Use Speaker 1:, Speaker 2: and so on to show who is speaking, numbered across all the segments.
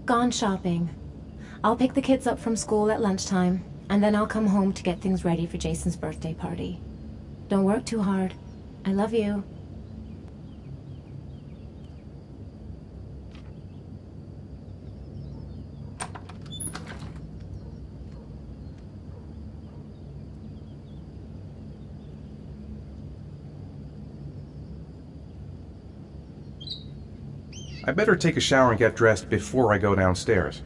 Speaker 1: Gone shopping. I'll pick the kids up from school at lunchtime, and then I'll come home to get things ready for Jason's birthday party. Don't work too hard. I love you.
Speaker 2: I better take a shower and get dressed before I go downstairs.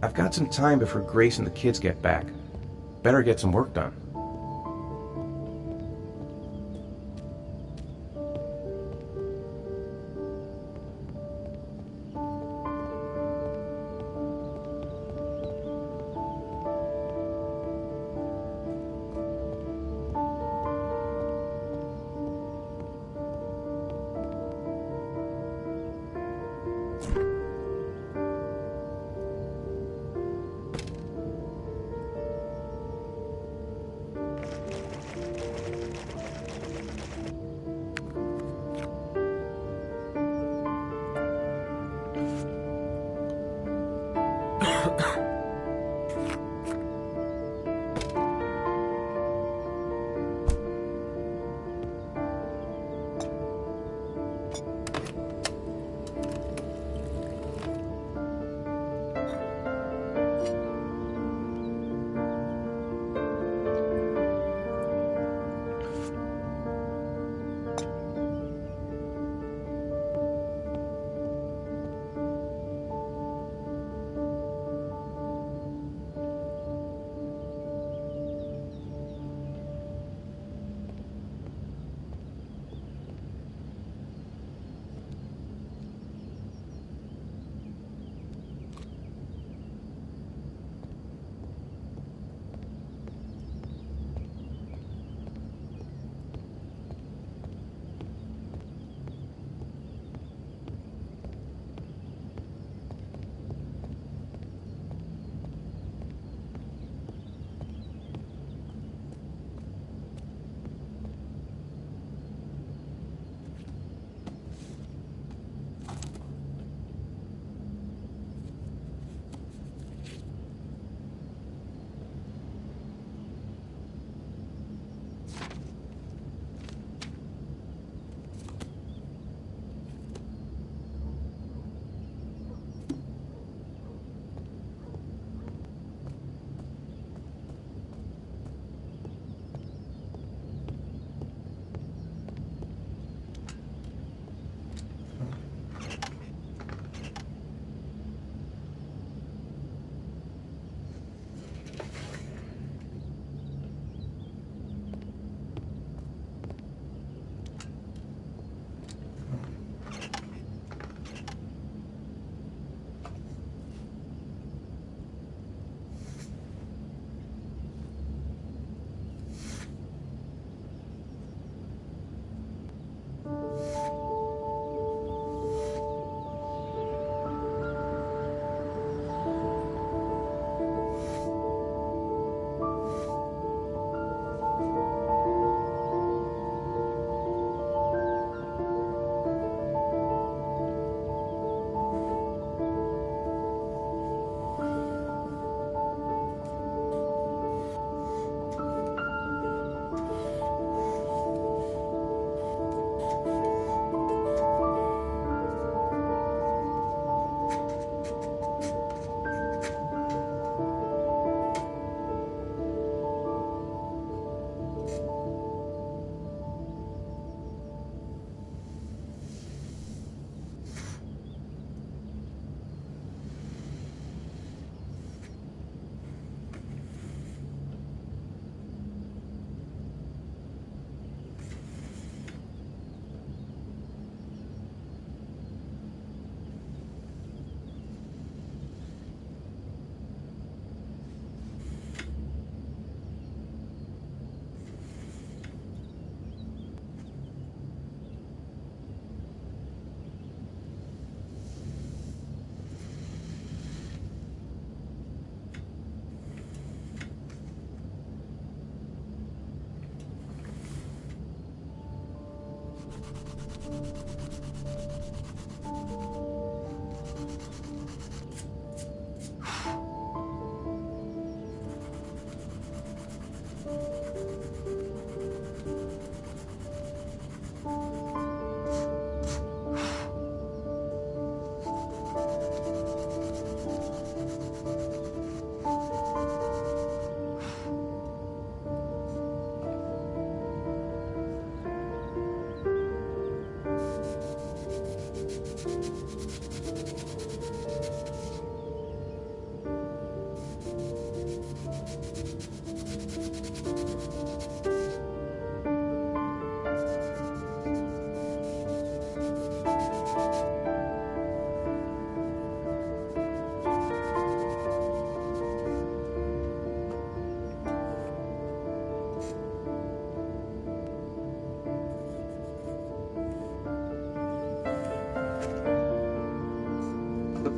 Speaker 2: I've got some time before Grace and the kids get back. Better get some work done.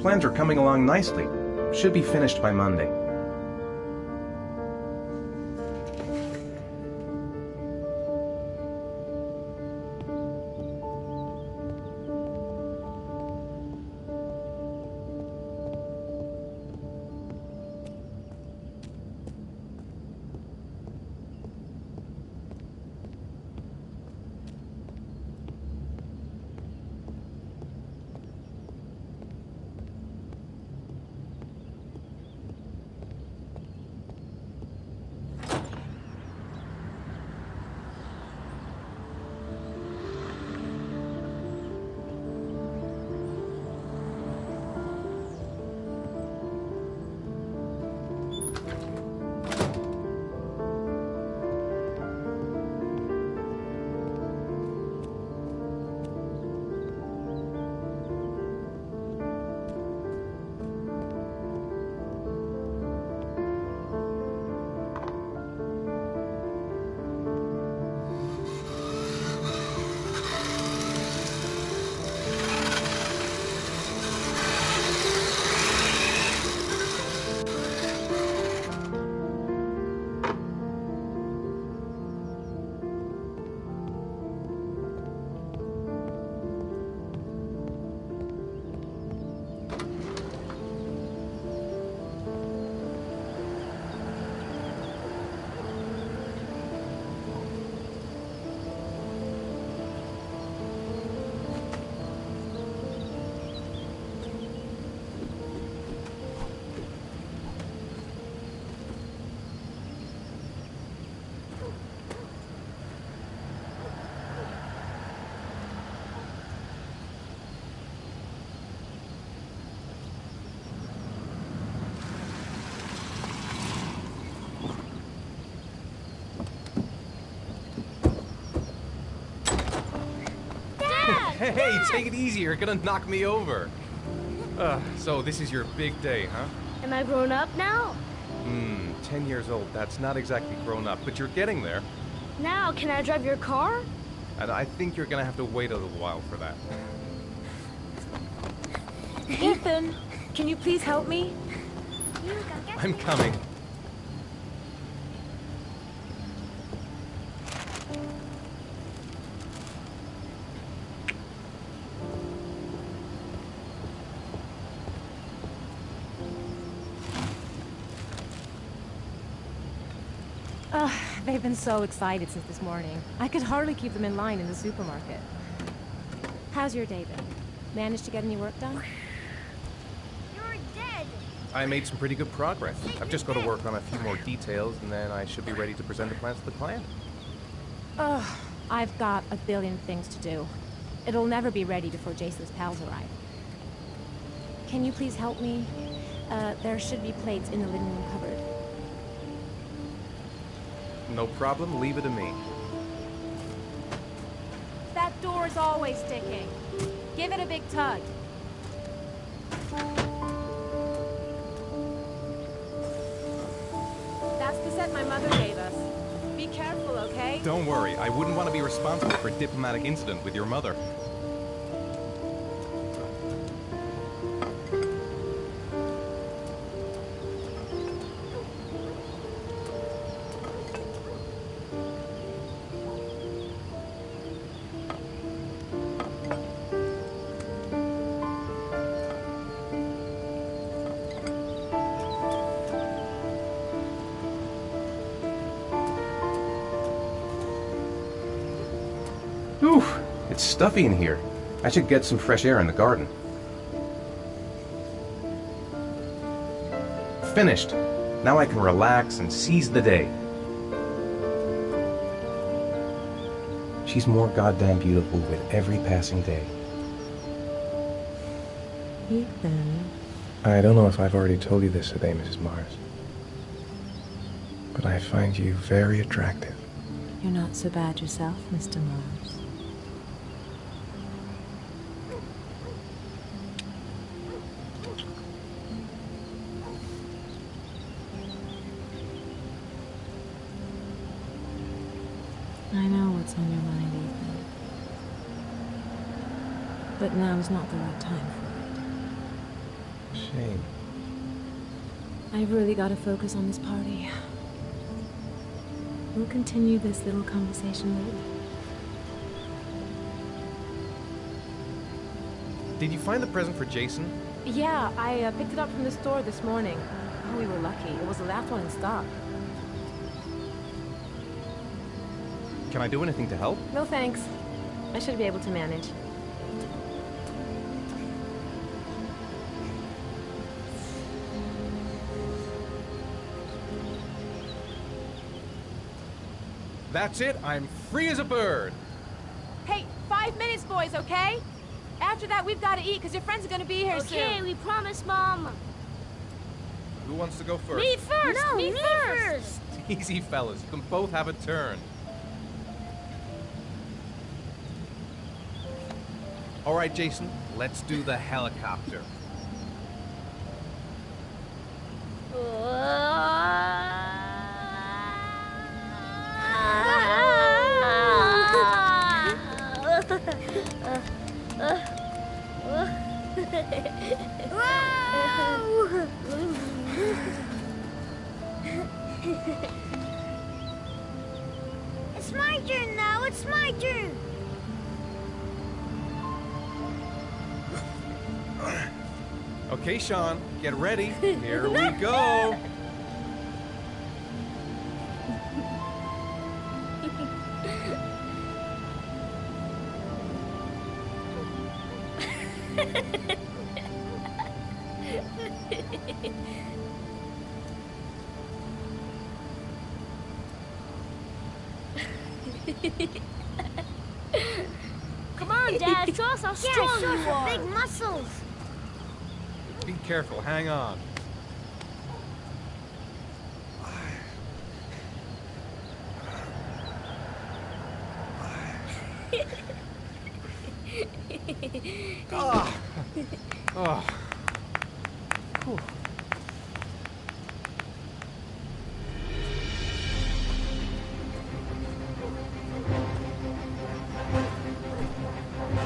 Speaker 2: Plans are coming along nicely. Should be finished by Monday.
Speaker 3: Hey, take it easy, you're gonna knock me over. So this is your big day, huh?
Speaker 4: Am I grown up now?
Speaker 3: 10 years old, that's not exactly grown up, but you're getting there.
Speaker 4: Now, can I drive your car?
Speaker 3: And I think you're gonna have to wait a little while for that.
Speaker 1: Ethan, can you please help me?
Speaker 3: I'm coming.
Speaker 1: They've been so excited since this morning. I could hardly keep them in line in the supermarket. How's your day been? Managed to get any work done?
Speaker 4: You're dead.
Speaker 3: I made some pretty good progress. I've just got to work on a few more details, and then I should be ready to present the plans to the client.
Speaker 1: Ugh, I've got a billion things to do. It'll never be ready before Jason's pals arrive. Can you please help me? There should be plates in the living room cupboard.
Speaker 3: No problem, leave it to me.
Speaker 1: That door is always sticking. Give it a big tug. That's the set my mother gave us. Be careful, okay?
Speaker 3: Don't worry, I wouldn't want to be responsible for a diplomatic incident with your mother.
Speaker 2: Ooh, it's stuffy in here. I should get some fresh air in the garden. Finished. Now I can relax and seize the day. She's more goddamn beautiful with every passing day.
Speaker 1: Ethan.
Speaker 2: I don't know if I've already told you this today, Mrs. Mars, but I find you very attractive.
Speaker 1: You're not so bad yourself, Mr. Mars. I know what's on your mind, Ethan. But now is not the right time for it.
Speaker 2: Shame.
Speaker 1: I've really got to focus on this party. We'll continue this little conversation later.
Speaker 3: Did you find the present for Jason?
Speaker 1: Yeah, I picked it up from the store this morning. Oh, we were lucky. It was the last one in stock.
Speaker 3: Can I do anything to help?
Speaker 1: No thanks. I should be able to manage.
Speaker 3: That's it. I'm free as a bird.
Speaker 1: Hey, 5 minutes, boys, okay? After that, we've got to eat, because your friends are going to be here soon.
Speaker 4: Okay, we promise, Mom.
Speaker 3: Who wants to go first?
Speaker 4: Me first!
Speaker 1: No,
Speaker 4: me
Speaker 1: me
Speaker 4: first!
Speaker 3: Easy, fellas. You can both have a turn. All right, Jason. Let's do the helicopter.
Speaker 4: It's my turn now, it's my turn!
Speaker 3: Okay, Sean. Get ready. Here we go.
Speaker 4: Come on, Dad, show us how strong you are! Big muscles!
Speaker 3: Be careful. Hang on. Ah. Oh. Whew.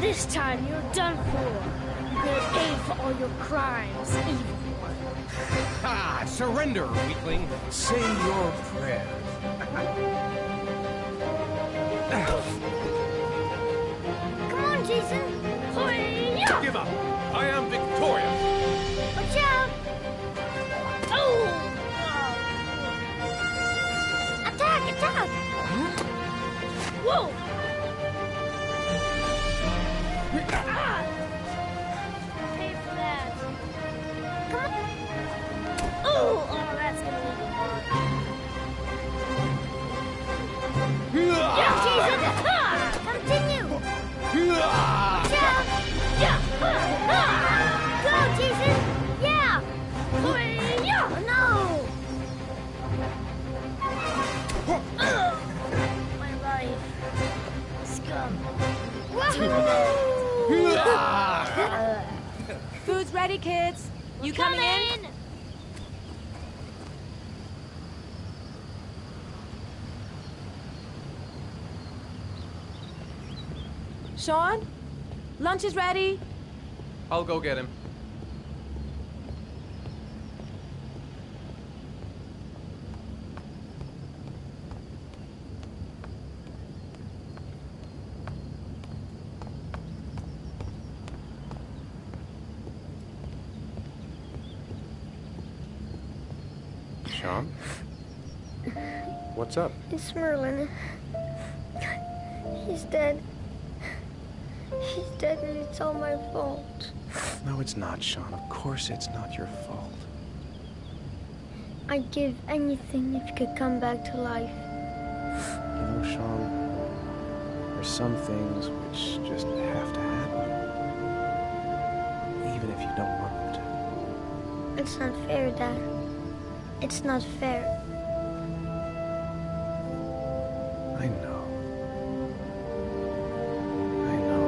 Speaker 4: This time you're done for. You're gonna pay for all your crimes, evil one.
Speaker 3: Ah, surrender, weakling.
Speaker 2: Say your prayers.
Speaker 4: Come on, Jason! Hoi-ya!
Speaker 3: Give up. I am victorious.
Speaker 4: Watch out! Oh! Attack! Attack! Whoa! Ah! Pay for that. Come on! Oh, that's gonna be hard. Yeah, Jason! Ah! Continue! Watch out! Yeah! Go, Jason! Yeah! Yeah! No! My life. Scum.
Speaker 1: Food's ready, kids. You coming in? Sean? Lunch is ready.
Speaker 3: I'll go get him.
Speaker 2: Sean? What's up?
Speaker 4: It's Merlin. He's dead. He's dead and it's all my fault.
Speaker 2: No, it's not, Sean. Of course it's not your fault.
Speaker 4: I'd give anything if you could come back to life.
Speaker 2: You know, Sean, there's some things which just have to happen. Even if you don't want them to.
Speaker 4: It's not fair, Dad. It's not fair.
Speaker 2: I know. I know.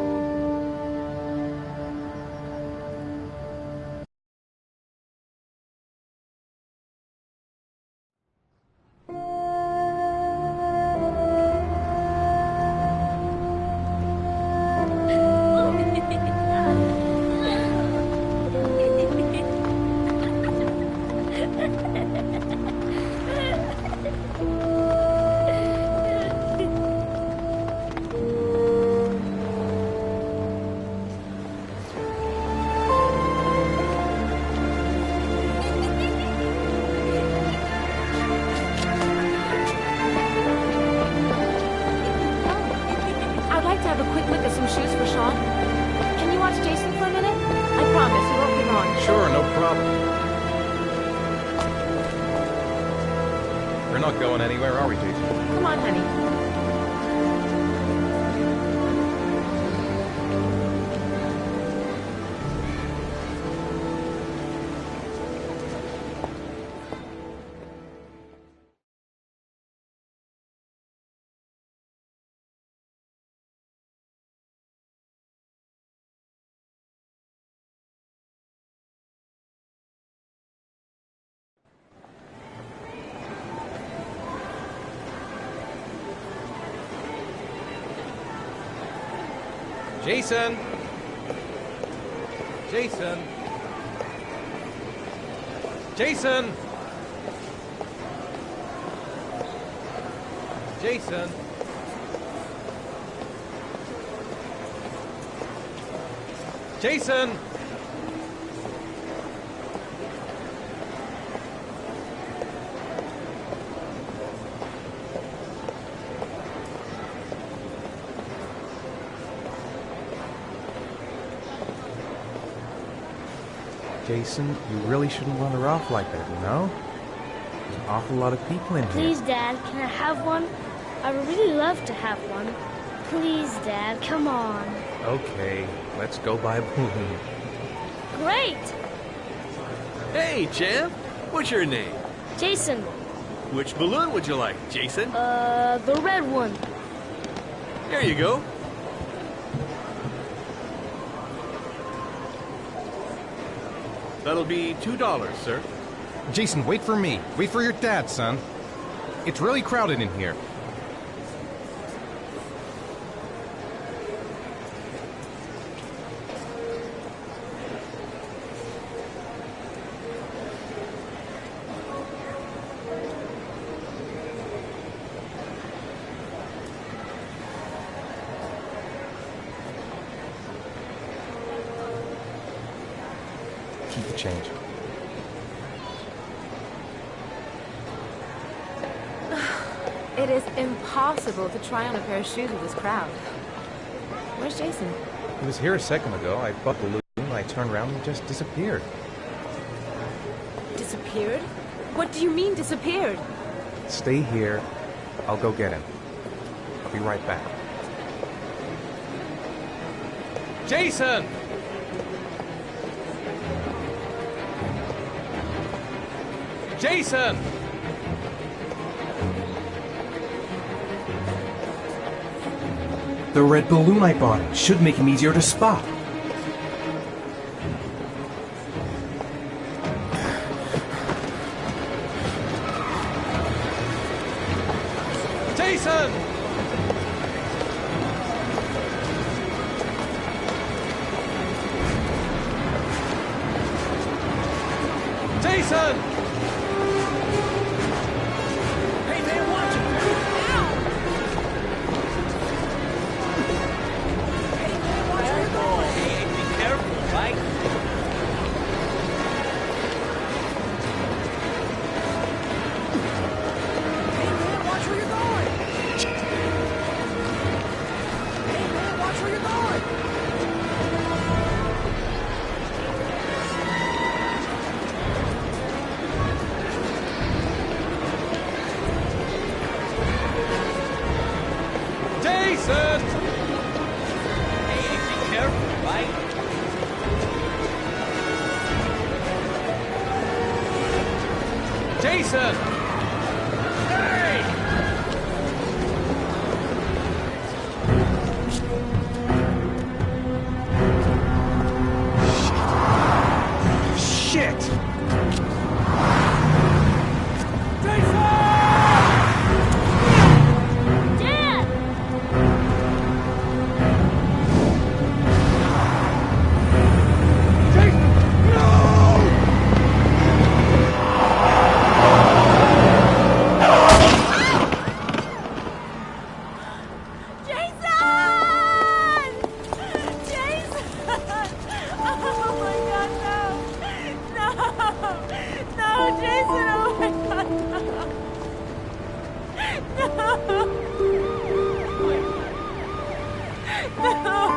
Speaker 3: We're not going anywhere, are we, Jason?
Speaker 1: Come on, honey.
Speaker 3: Jason! Jason! Jason! Jason! Jason!
Speaker 2: Jason, you really shouldn't wander off like that, you know? There's an awful lot of people in here.
Speaker 4: Please, Dad, can I have one? I would really love to have one. Please, Dad, come on.
Speaker 3: Okay, let's go buy a balloon.
Speaker 4: Great!
Speaker 5: Hey, champ! What's your name?
Speaker 4: Jason,
Speaker 5: Which balloon would you like, Jason?
Speaker 4: the red one.
Speaker 5: Here you go. That'll be $2, sir.
Speaker 3: Jason, wait for me. Wait for your dad, son. It's really crowded in here. Keep the change.
Speaker 1: It is impossible to try on a pair of shoes with this crowd. Where's Jason?
Speaker 3: He was here a second ago. I bought the balloon, I turned around and he just disappeared.
Speaker 1: Disappeared? What do you mean disappeared?
Speaker 3: Stay here. I'll go get him. I'll be right back. Jason! Jason!
Speaker 6: The red balloon I bought should make him easier to spot.
Speaker 3: Jason! Jason!
Speaker 5: Hey, man, watch it! Hey, be careful, right? Hey, man, watch where you're going! Hey, man, watch where you're going!
Speaker 3: Jason!
Speaker 5: Hey, be careful, right?
Speaker 3: Jason!
Speaker 5: Hey!
Speaker 3: Shit!
Speaker 4: Dad!
Speaker 1: Jason! Jason! Oh my god, no! No! No, Jason! Oh my god, no! No!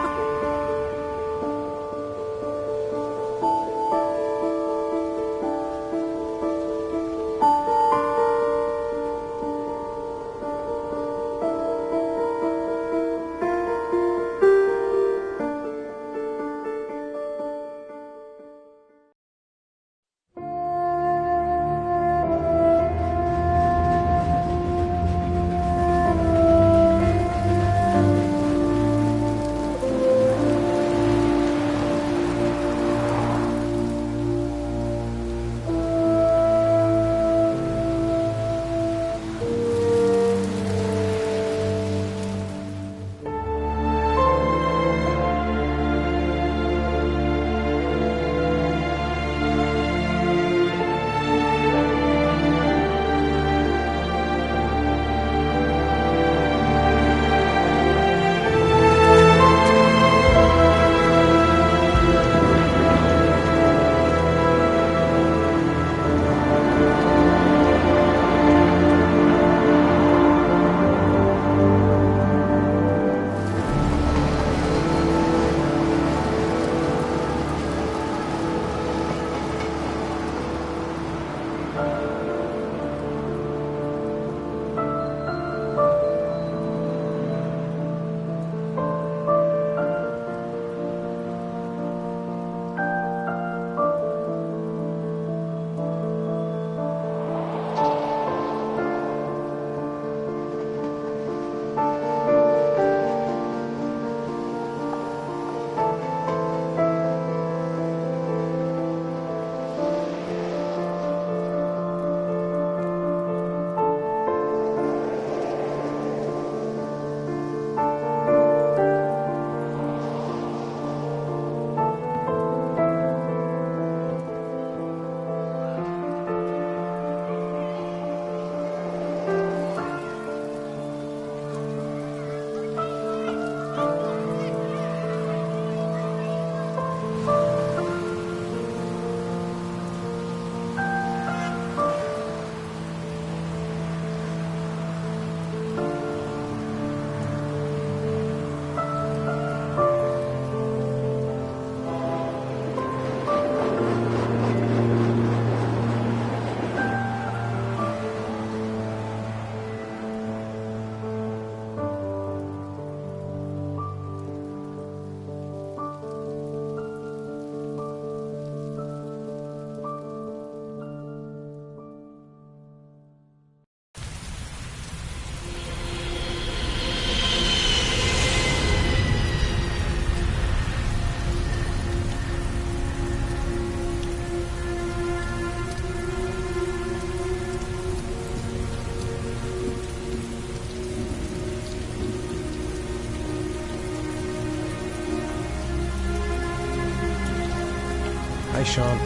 Speaker 6: Sean.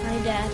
Speaker 4: Hi, Dad.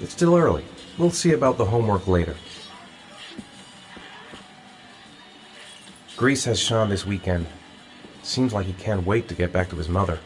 Speaker 6: It's still early. We'll see about the homework later. Grease has Sean this weekend. Seems like he can't wait to get back to his mother.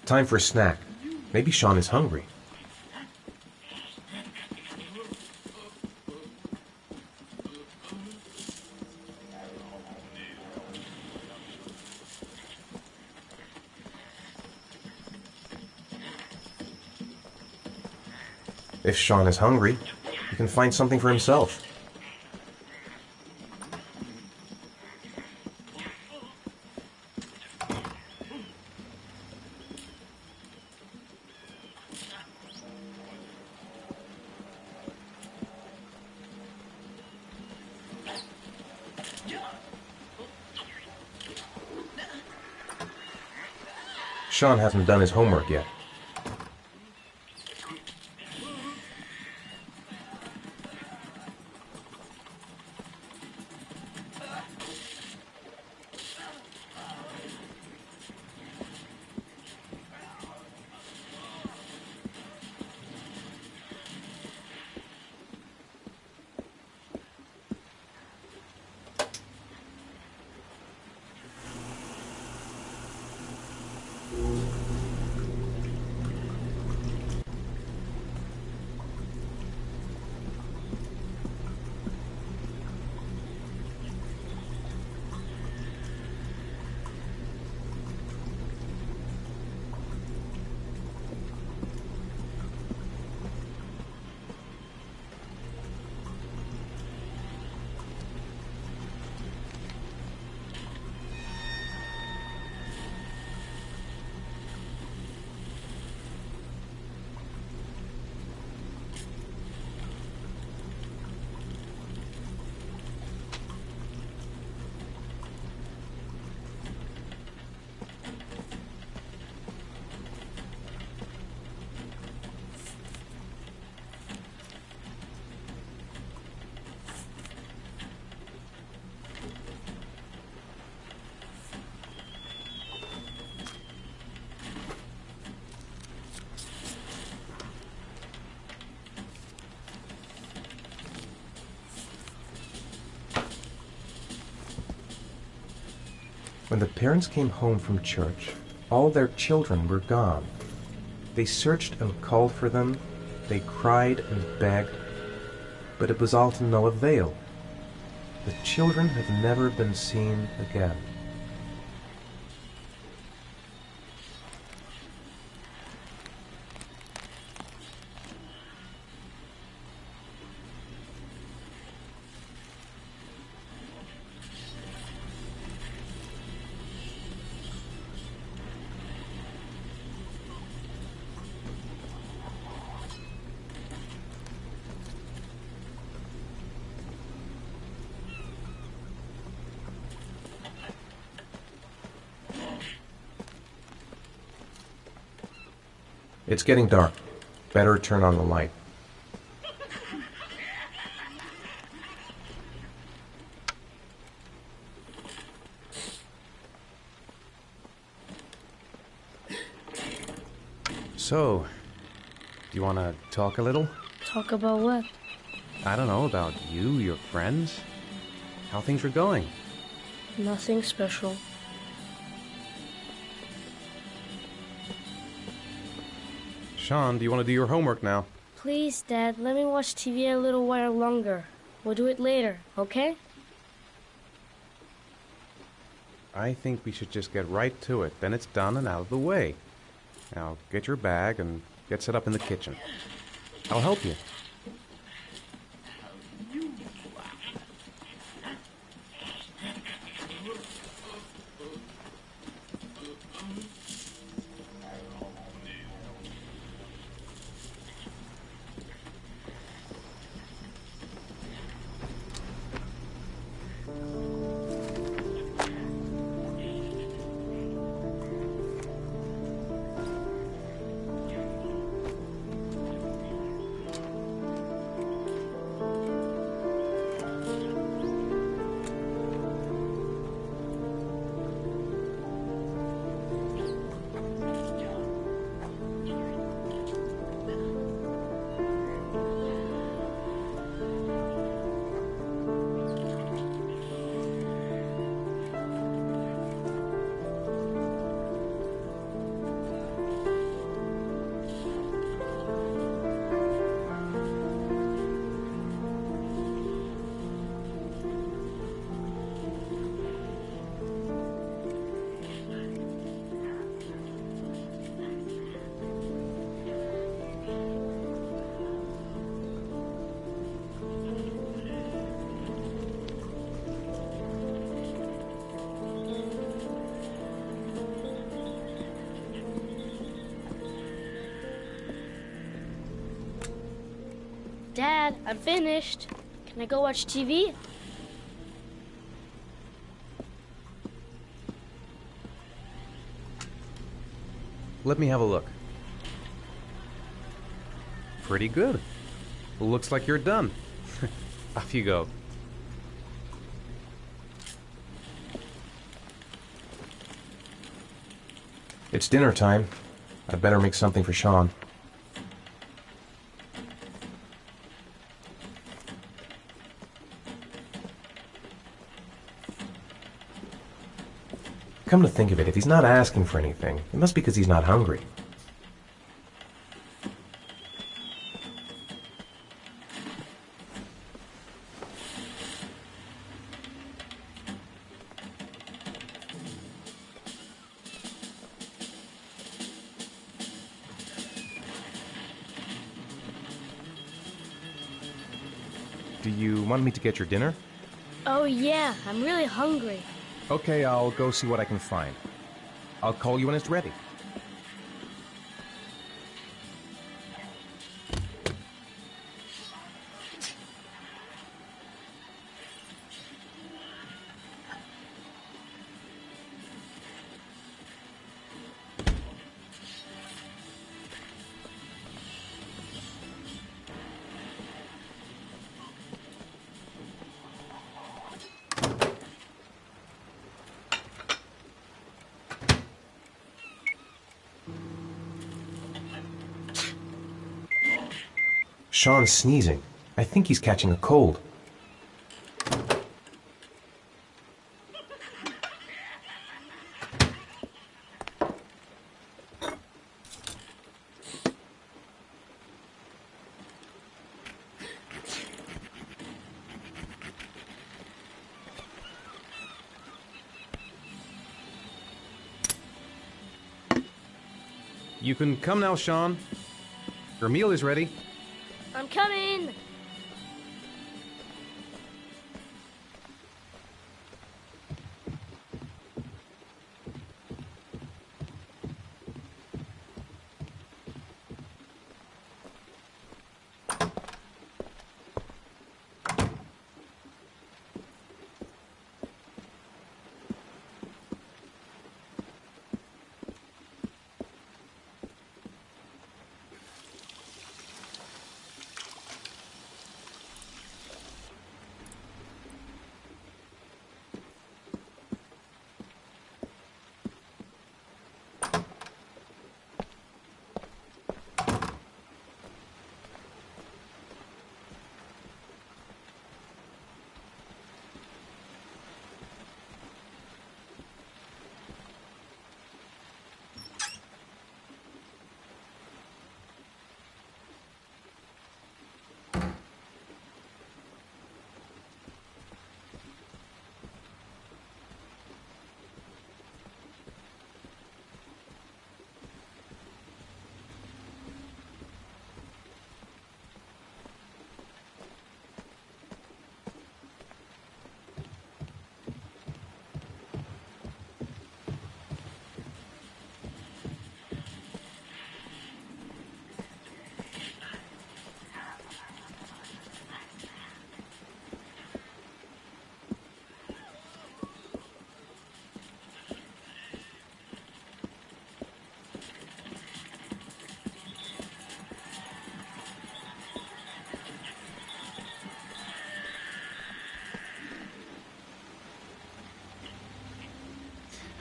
Speaker 6: Time for a snack. Maybe Sean is hungry. If Sean is hungry, he can find something for himself. Sean hasn't done his homework yet. When the parents came home from church, all their children were gone. They searched and called for them, they cried and begged, but it was all to no avail. The children have never been seen again. It's getting dark. Better turn on the light.
Speaker 3: So, do you want to talk a little?
Speaker 4: Talk about what?
Speaker 3: I don't know, about you, your friends, how things are going.
Speaker 4: Nothing special.
Speaker 3: Sean, do you want to do your homework now?
Speaker 4: Please, Dad, let me watch TV a little while longer. We'll do it later, okay?
Speaker 3: I think we should just get right to it. Then it's done and out of the way. Now, get your bag and get set up in the kitchen. I'll help you.
Speaker 4: Dad, I'm finished. Can I go watch TV?
Speaker 3: Let me have a look. Pretty good. Looks like you're done. Off you go.
Speaker 6: It's dinner time. I'd better make something for Sean. Come to think of it, if he's not asking for anything, it must be because he's not hungry.
Speaker 3: Do you want me to get your dinner?
Speaker 4: Oh yeah, I'm really hungry.
Speaker 3: Okay, I'll go see what I can find. I'll call you when it's ready.
Speaker 6: Sean's sneezing. I think he's catching a cold.
Speaker 3: You can come now, Sean. Your meal is ready.
Speaker 4: I'm coming!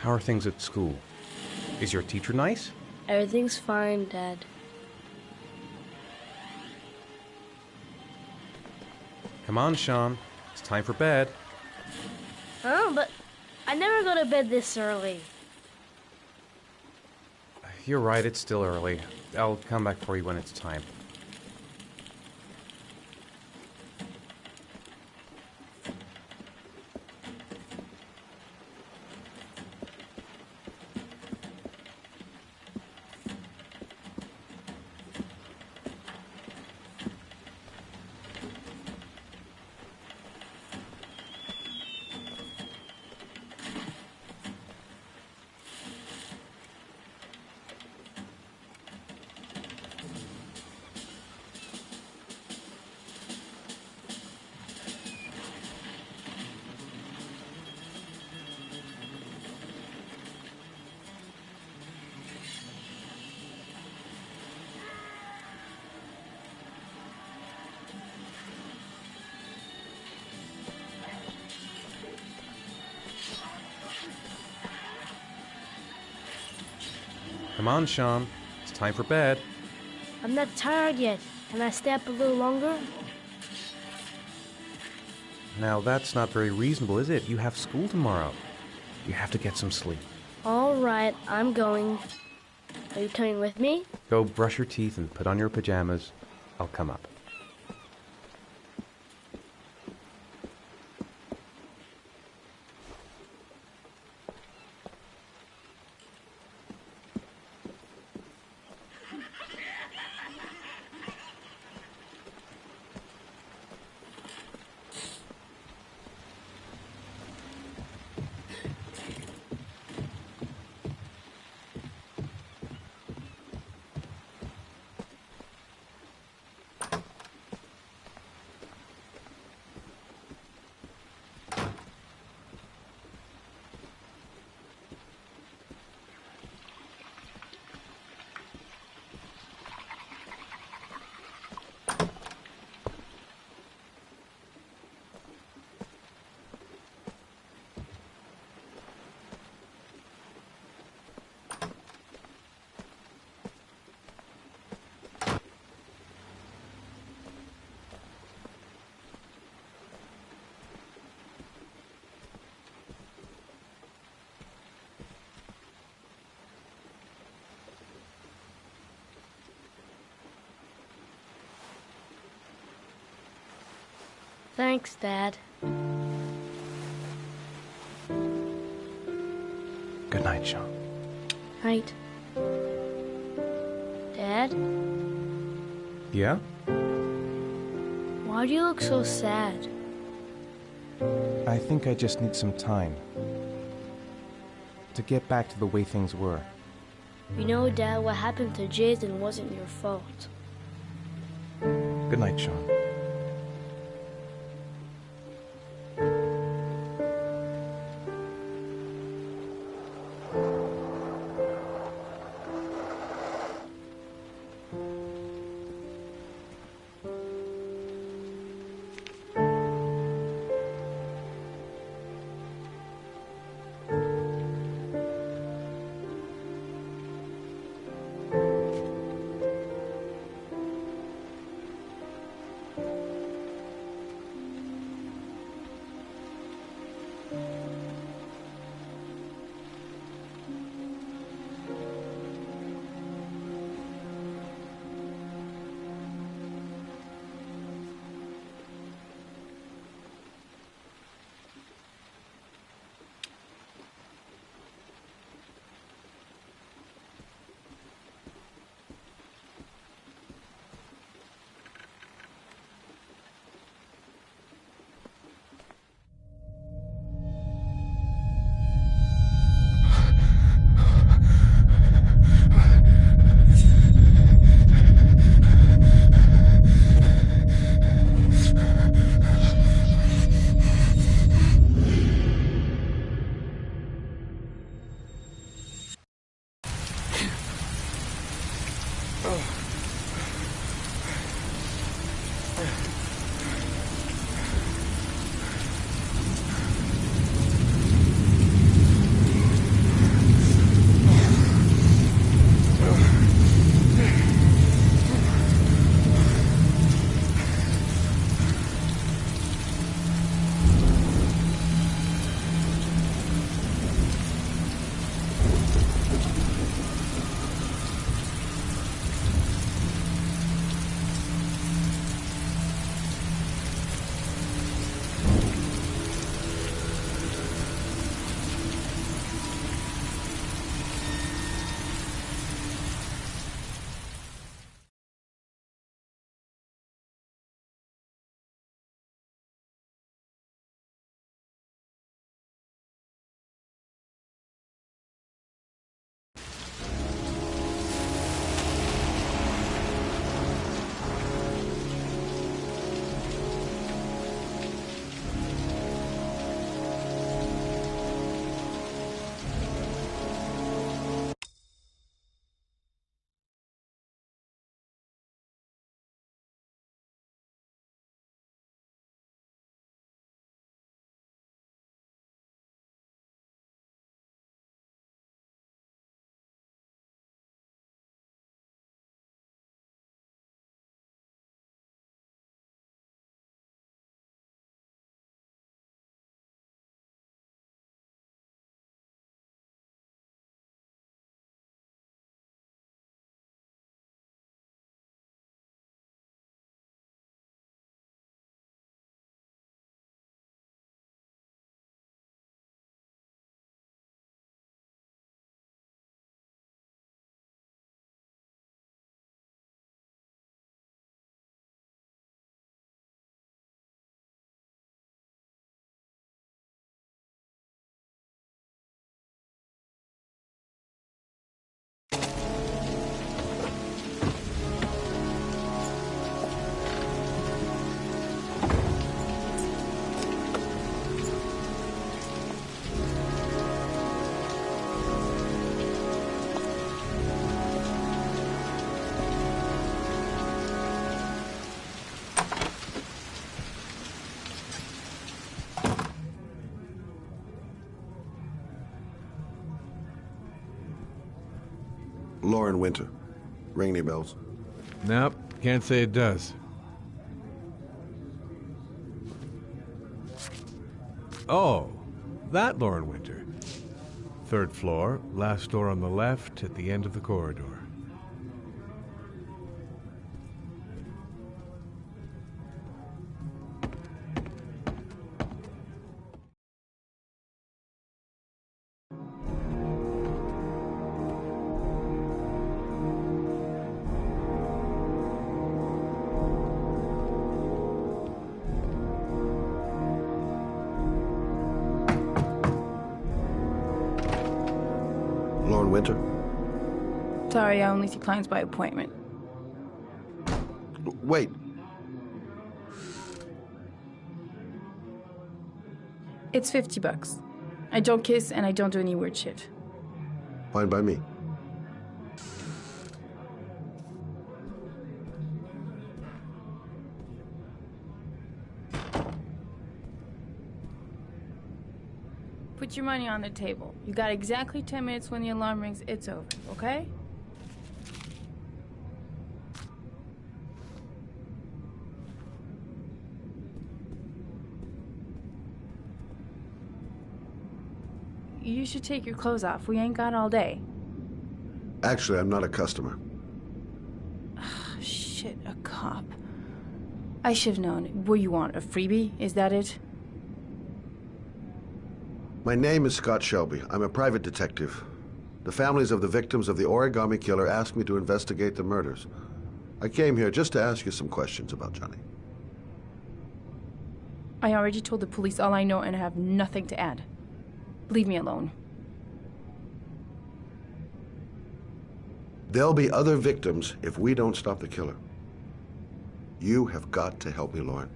Speaker 3: How are things at school? Is your teacher nice?
Speaker 4: Everything's fine, Dad.
Speaker 3: Come on, Sean. It's time for bed.
Speaker 4: Huh? But I never go to bed this early.
Speaker 3: You're right, it's still early. I'll come back for you when it's time. Come on, Sean. It's time for bed.
Speaker 4: I'm not tired yet. Can I stay up a little longer?
Speaker 3: Now, that's not very reasonable, is it? You have school tomorrow. You have to get some sleep.
Speaker 4: All right, I'm going. Are you coming with me?
Speaker 3: Go brush your teeth and put on your pajamas. I'll come up.
Speaker 4: Thanks, Dad.
Speaker 2: Good night, Sean.
Speaker 4: Night. Dad,
Speaker 3: Yeah?
Speaker 4: why do you look so sad?
Speaker 2: I think I just need some time to get back to the way things were.
Speaker 4: You know, Dad, what happened to Jason wasn't your fault.
Speaker 2: Good night, Sean.
Speaker 7: Lauren Winter. Ring any bells?
Speaker 8: Nope, can't say it does. Oh, that Lauren Winter. 3rd floor, last door on the left at the end of the corridor.
Speaker 7: Lauren Winter?
Speaker 9: Sorry, I only see clients by appointment.
Speaker 7: Wait.
Speaker 9: It's $50. I don't kiss and I don't do any weird shit.
Speaker 7: Fine by me.
Speaker 9: Put your money on the table. You got exactly 10 minutes. When the alarm rings, it's over, okay? You should take your clothes off. We ain't got all day.
Speaker 7: Actually, I'm not a customer.
Speaker 9: Shit, a cop. I should've known. What do you want, a freebie? Is that it?
Speaker 7: My name is Scott Shelby. I'm a private detective. The families of the victims of the origami killer asked me to investigate the murders. I came here just to ask you some questions about Johnny.
Speaker 9: I already told the police all I know and I have nothing to add. Leave me alone.
Speaker 7: There'll be other victims if we don't stop the killer. You have got to help me, Lauren.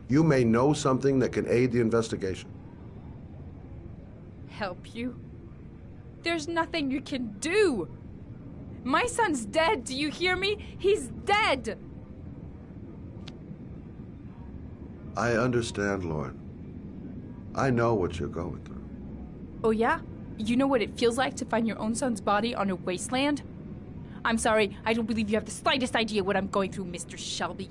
Speaker 7: You may know something that can aid the investigation.
Speaker 9: Help you? There's nothing you can do. My son's dead. Do you hear me? He's dead.
Speaker 7: I understand, Lauren. I know what you're going through.
Speaker 9: Oh yeah? You know what it feels like to find your own son's body on a wasteland? I'm sorry, I don't believe you have the slightest idea what I'm going through, Mr. Shelby.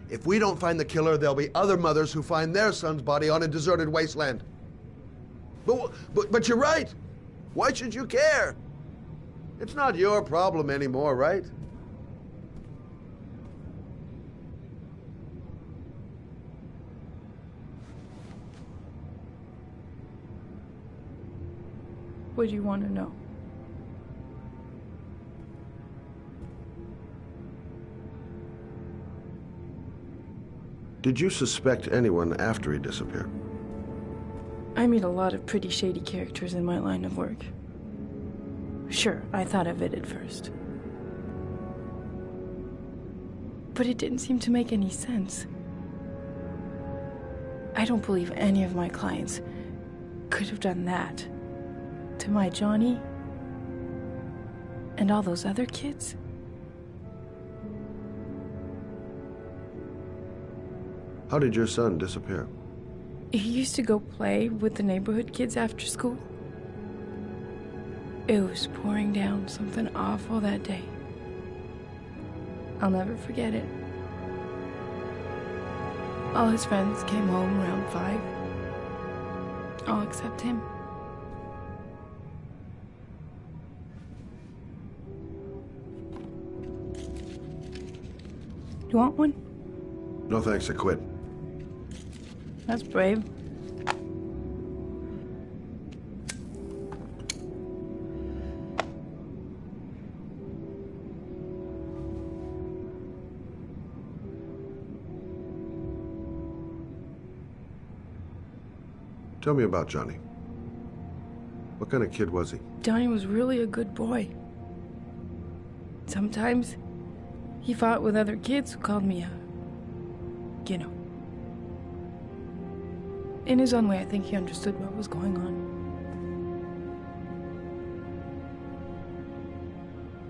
Speaker 7: If we don't find the killer, there'll be other mothers who find their son's body on a deserted wasteland. But you're right. Why should you care? It's not your problem anymore, right?
Speaker 9: What do you want to know?
Speaker 7: Did you suspect anyone after he disappeared?
Speaker 9: I meet a lot of pretty shady characters in my line of work. Sure, I thought of it at first. But it didn't seem to make any sense. I don't believe any of my clients could have done that to my Johnny and all those other kids.
Speaker 7: How did your son disappear?
Speaker 9: He used to go play with the neighborhood kids after school. It was pouring down something awful that day. I'll never forget it. All his friends came home around 5. All except him. You want one?
Speaker 7: No thanks, I quit.
Speaker 9: That's brave.
Speaker 7: Tell me about Johnny. What kind of kid was he?
Speaker 9: Johnny was really a good boy. Sometimes he fought with other kids who called me you know. In his own way, I think he understood what was going on.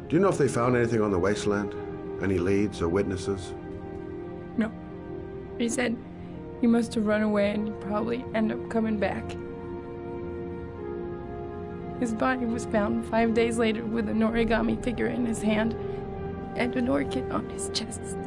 Speaker 7: Do you know if they found anything on the wasteland? Any leads or witnesses?
Speaker 9: No. He said he must have run away and he'd probably end up coming back. His body was found 5 days later with an origami figure in his hand and an orchid on his chest.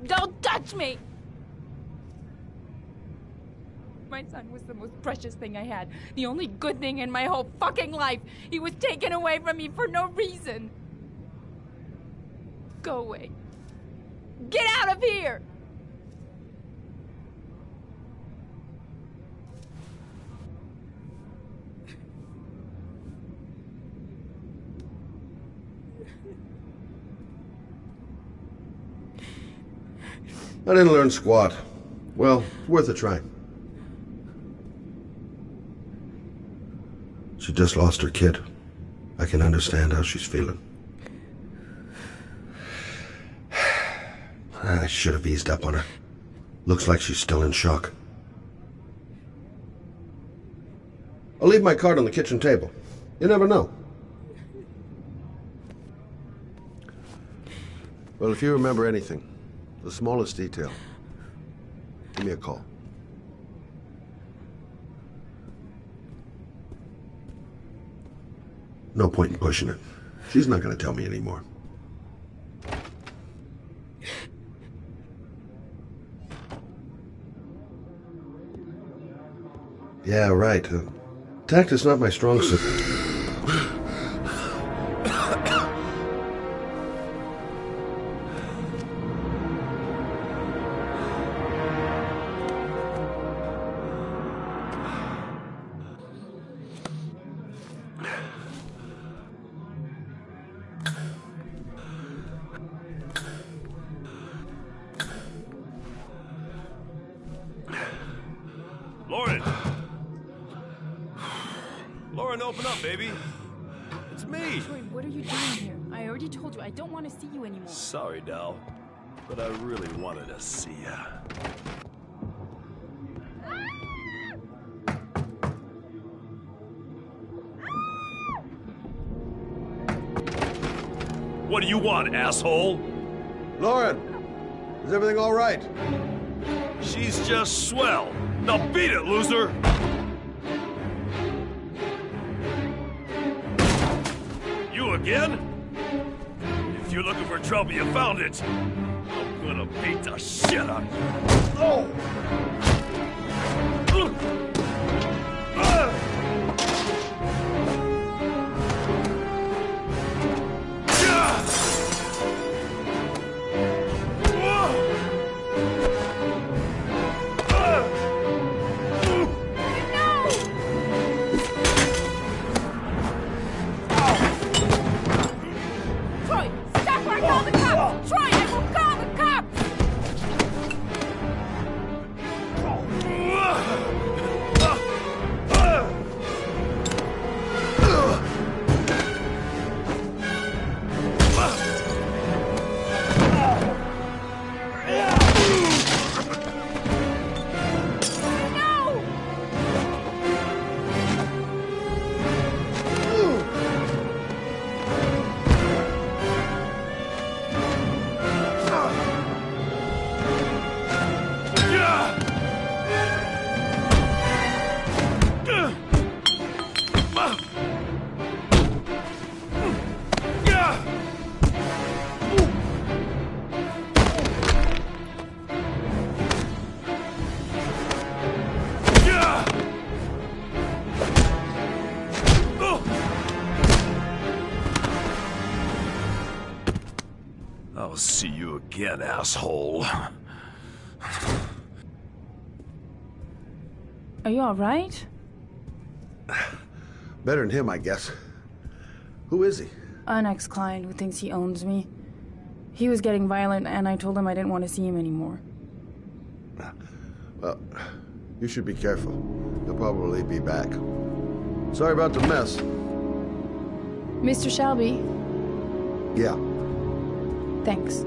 Speaker 9: Don't touch me! My son was the most precious thing I had. The only good thing in my whole fucking life. He was taken away from me for no reason. Go away. Get out of here!
Speaker 7: I didn't learn squat. Well, worth a try. She just lost her kid. I can understand how she's feeling. I should have eased up on her. Looks like she's still in shock. I'll leave my card on the kitchen table. You never know. Well, if you remember anything, the smallest detail, give me a call. No point in pushing it. She's not going to tell me anymore. Yeah, right. Tact is not my strong suit.
Speaker 10: Lauren, open up, baby. It's me.
Speaker 9: Troy, what are you doing here? I already told you I don't want to see you anymore.
Speaker 10: Sorry, Dal, but I really wanted to see ya. What do you want, asshole?
Speaker 7: Lauren, is everything all right?
Speaker 10: She's just swell. Now beat it, loser! You again? If you're looking for trouble, you found it. I'm gonna beat the shit out of you. Oh! I'll see you again, asshole.
Speaker 9: Are you all right?
Speaker 7: Better than him, I guess. Who is he?
Speaker 9: An ex-client who thinks he owns me. He was getting violent, and I told him I didn't want to see him anymore.
Speaker 7: Well, you should be careful. He'll probably be back. Sorry about the mess.
Speaker 9: Mr. Shelby,
Speaker 7: Yeah.
Speaker 9: thanks.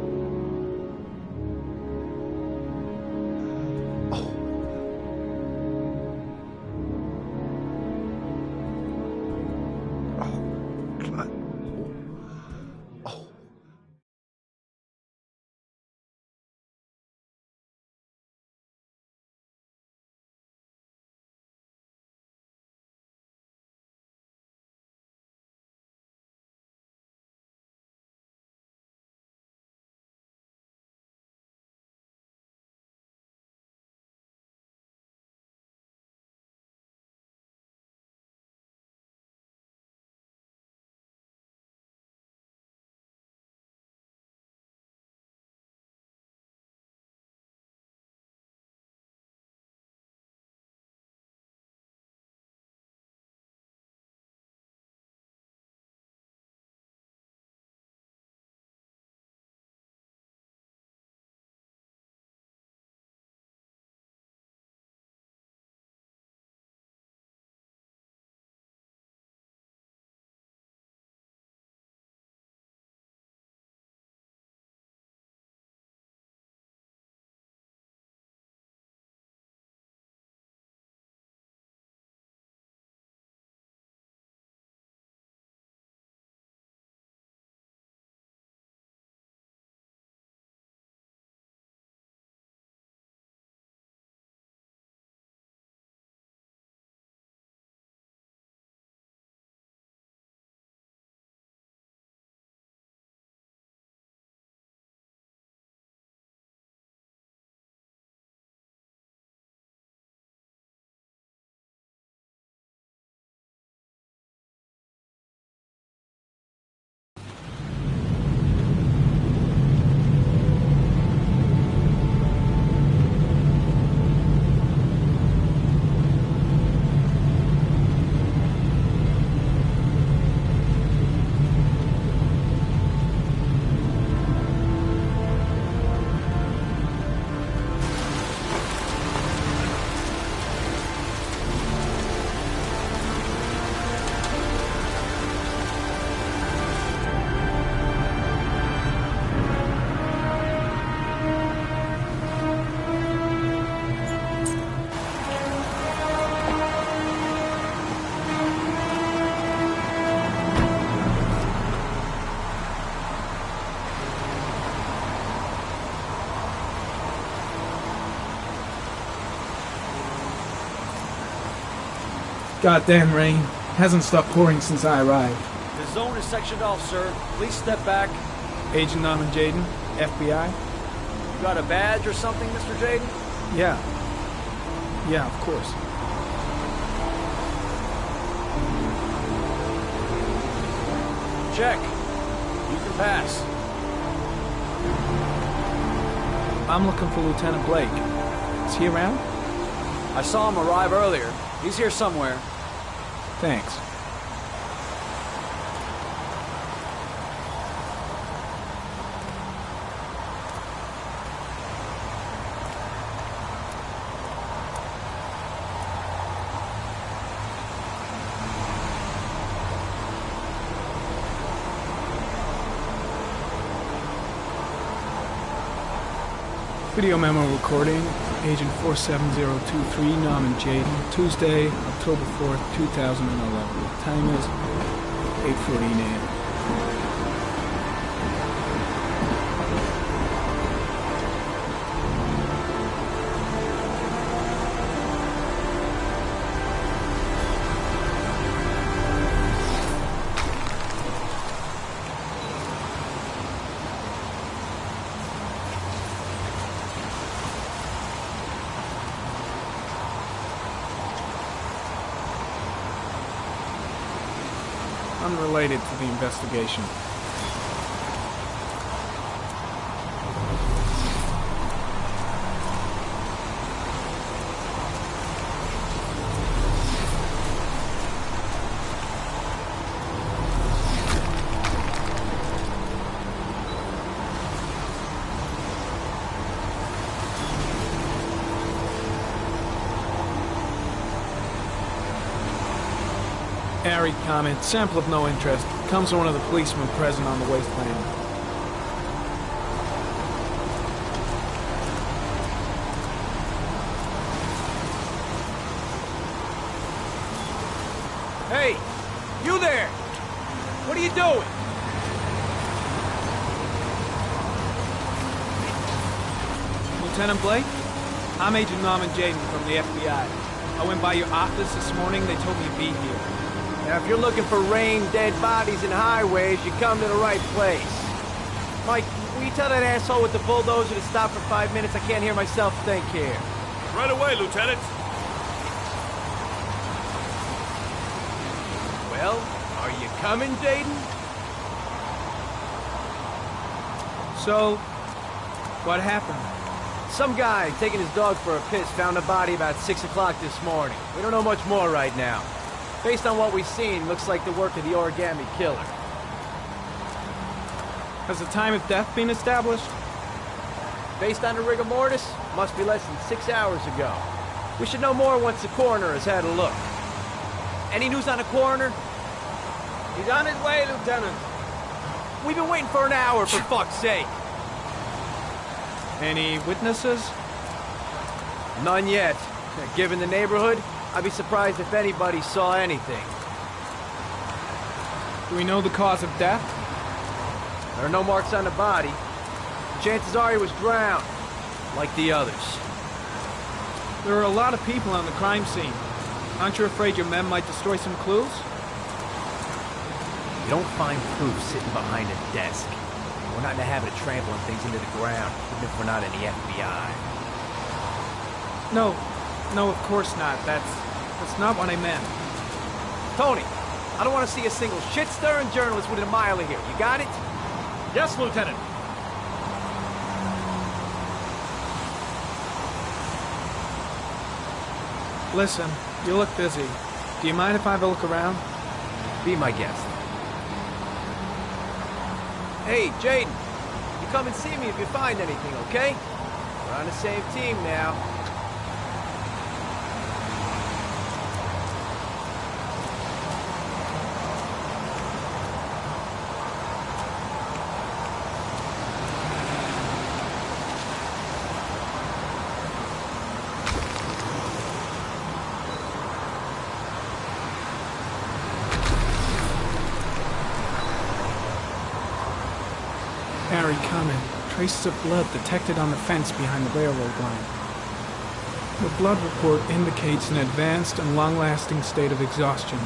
Speaker 11: Goddamn rain. Hasn't stopped pouring since I arrived.
Speaker 5: The zone is sectioned off, sir. Please step back.
Speaker 11: Agent Norman Jaden, FBI?
Speaker 5: You got a badge or something, Mr. Jaden?
Speaker 11: Yeah. Yeah, of course.
Speaker 5: Check. You can pass.
Speaker 11: I'm looking for Lieutenant Blake. Is he around?
Speaker 5: I saw him arrive earlier. He's here somewhere.
Speaker 11: Thanks. Video memo recording, Agent 47023, Norman Jaden, Tuesday, October 4th, 2011. Time is 8:14 a.m. Unrelated to the investigation. Airy comment, sample of no interest. Comes from one of the policemen present on the wasteland.
Speaker 5: Hey! You there! What are you doing?
Speaker 11: Lieutenant Blake? I'm Agent Norman Jaden from the FBI. I went by your office this morning, they told me to be here.
Speaker 5: Now, if you're looking for rain, dead bodies, and highways, you come to the right place. Mike, will you tell that asshole with the bulldozer to stop for 5 minutes? I can't hear myself think here.
Speaker 10: Right away, Lieutenant.
Speaker 5: Well, are you coming, Jaden?
Speaker 11: So, what happened?
Speaker 5: Some guy taking his dog for a piss found a body about 6 o'clock this morning. We don't know much more right now. Based on what we've seen, looks like the work of the origami killer.
Speaker 11: Has the time of death been established?
Speaker 5: Based on the rigor mortis, must be less than 6 hours ago. We should know more once the coroner has had a look. Any news on the coroner?
Speaker 12: He's on his way, Lieutenant.
Speaker 5: We've been waiting for an hour, for fuck's sake.
Speaker 11: Any witnesses?
Speaker 5: None yet. Given the neighborhood, I'd be surprised if anybody saw anything.
Speaker 11: Do we know the cause of death?
Speaker 5: There are no marks on the body. Chances are he was drowned, like the others.
Speaker 11: There are a lot of people on the crime scene. Aren't you afraid your men might destroy some clues?
Speaker 5: You don't find proof sitting behind a desk. We're not in the habit of trampling things into the ground, even if we're not in the FBI.
Speaker 11: No, of course not. That's not what I meant.
Speaker 5: Tony, I don't want to see a single shit-stirring journalist within a mile of here. You got it?
Speaker 10: Yes, Lieutenant.
Speaker 11: Listen, you look busy. Do you mind if I have a look around?
Speaker 5: Be my guest. Hey, Jaden, you come and see me if you find anything, okay? We're on the same team now.
Speaker 11: Harry, comment. Traces of blood detected on the fence behind the railroad line. The blood report indicates an advanced and long-lasting state of exhaustion.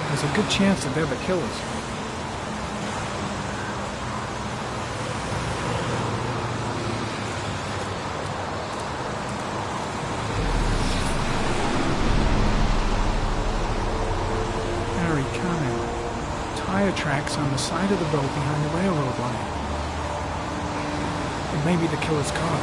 Speaker 11: There's a good chance that they're the killers. Harry, comment. Tire tracks on the side of the road behind the railroad line. It may be the killer's car.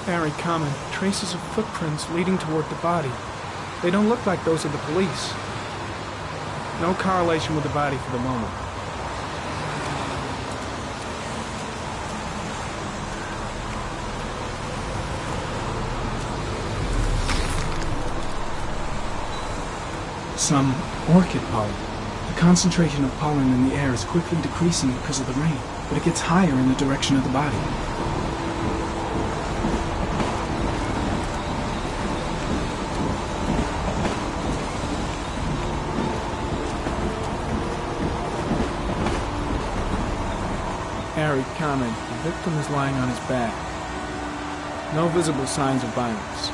Speaker 11: Very common. Traces of footprints leading toward the body. They don't look like those of the police. No correlation with the body for the moment. Some orchid pollen. The concentration of pollen in the air is quickly decreasing because of the rain, but it gets higher in the direction of the body. Harry, comment. The victim is lying on his back. No visible signs of violence.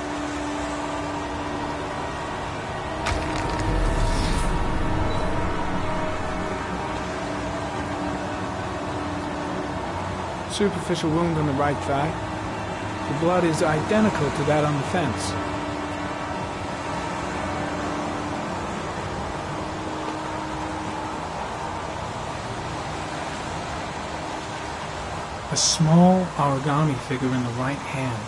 Speaker 11: Superficial wound on the right thigh. The blood is identical to that on the fence. A small origami figure in the right hand.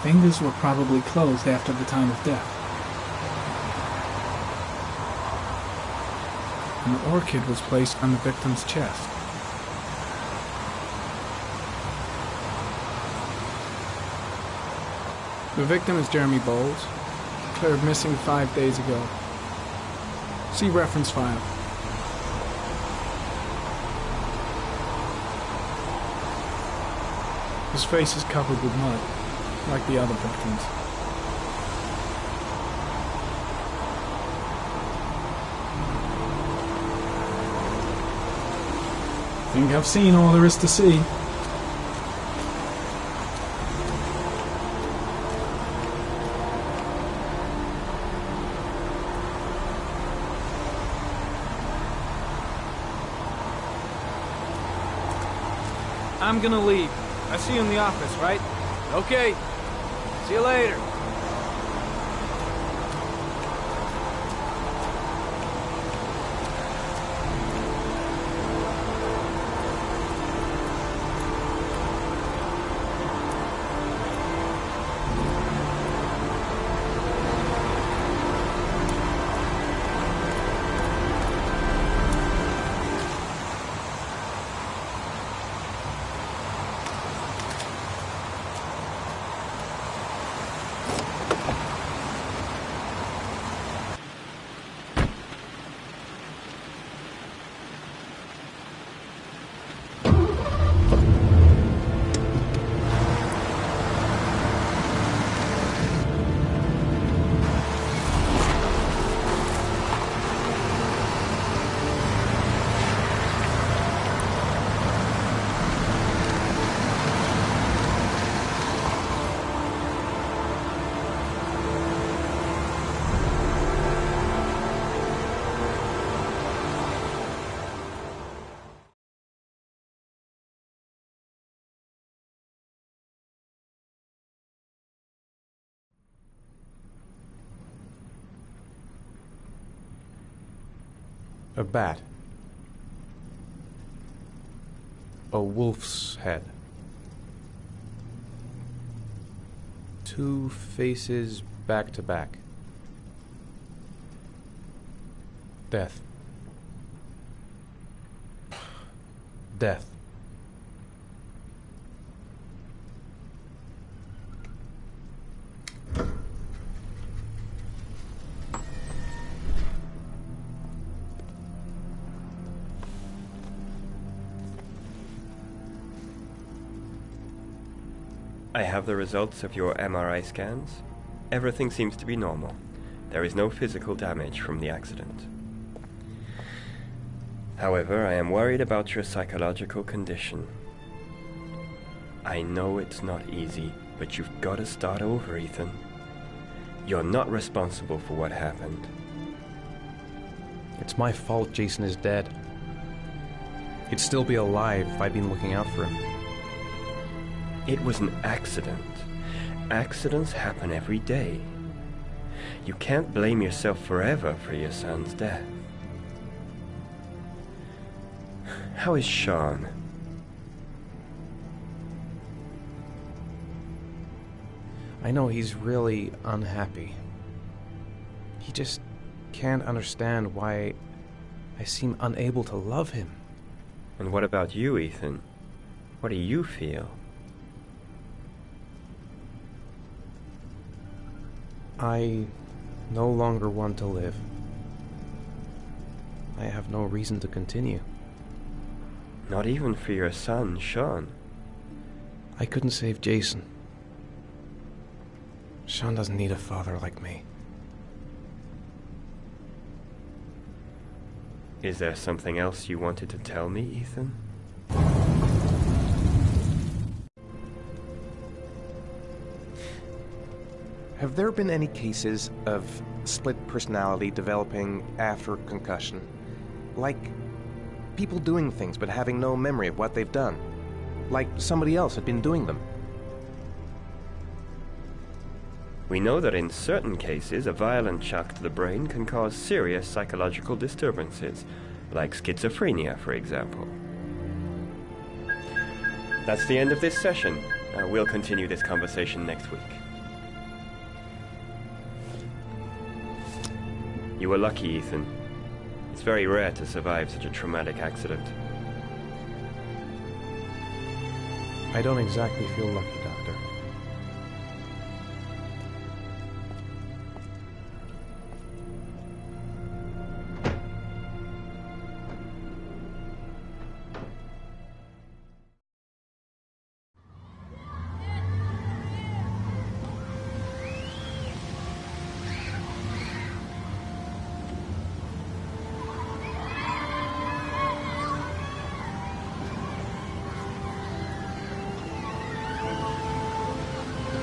Speaker 11: Fingers were probably closed after the time of death. An orchid was placed on the victim's chest. The victim is Jeremy Bowles, declared missing 5 days ago. See reference file. His face is covered with mud, like the other victims. Think I've seen all there is to see. I'm gonna leave. I see you in the office, right?
Speaker 5: Okay. See you later.
Speaker 3: A bat. A wolf's head. Two faces back to back. Death. Death.
Speaker 13: I have the results of your MRI scans. Everything seems to be normal. There is no physical damage from the accident. However, I am worried about your psychological condition. I know it's not easy, but you've got to start over, Ethan. You're not responsible for what happened.
Speaker 3: It's my fault Jason is dead. He'd still be alive if I'd been looking out for him.
Speaker 13: It was an accident. Accidents happen every day. You can't blame yourself forever for your son's death. How is Sean?
Speaker 3: I know he's really unhappy. He just can't understand why I seem unable to love him.
Speaker 13: And what about you, Ethan? What do you feel?
Speaker 3: I no longer want to live. I have no reason to continue.
Speaker 13: Not even for your son, Sean.
Speaker 3: I couldn't save Jason. Sean doesn't need a father like me.
Speaker 13: Is there something else you wanted to tell me, Ethan?
Speaker 6: Have there been any cases of split personality developing after concussion? Like people doing things but having no memory of what they've done? Like somebody else had been doing them?
Speaker 13: We know that in certain cases, a violent shock to the brain can cause serious psychological disturbances, like schizophrenia, for example. That's the end of this session. We'll continue this conversation next week. You were lucky, Ethan. It's very rare to survive such a traumatic accident.
Speaker 3: I don't exactly feel lucky, Doctor.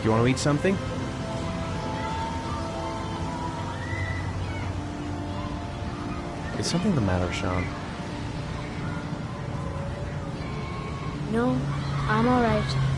Speaker 3: Do you want to eat something? Is something the matter, Sean?
Speaker 4: No, I'm alright.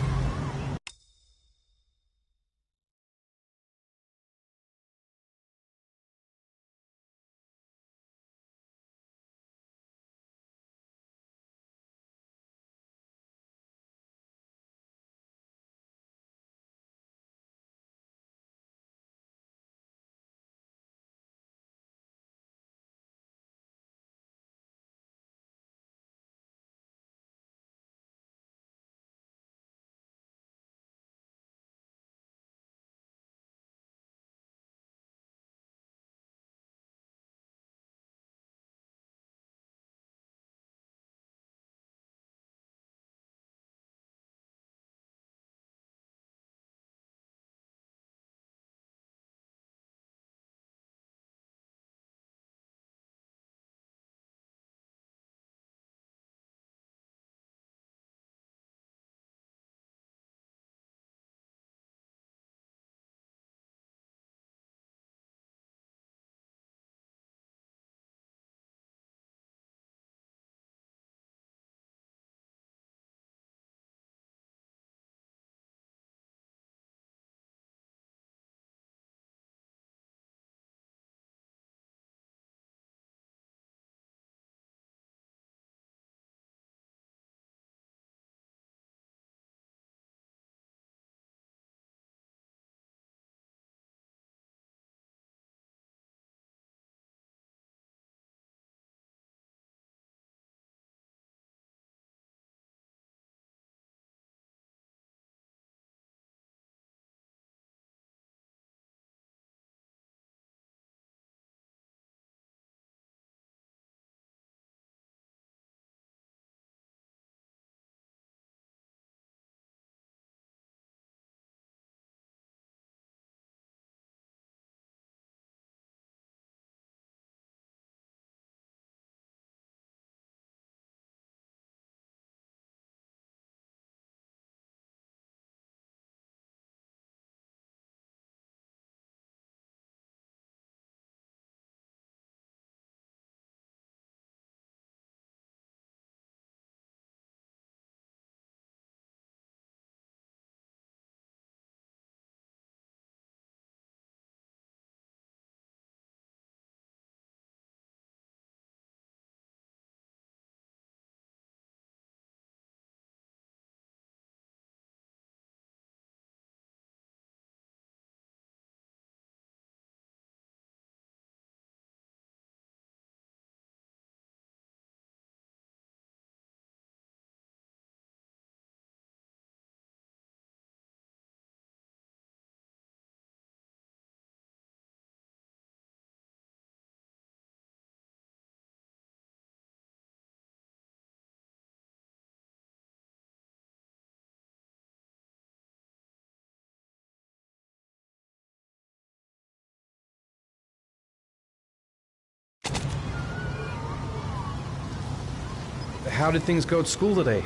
Speaker 2: How did things go at school today?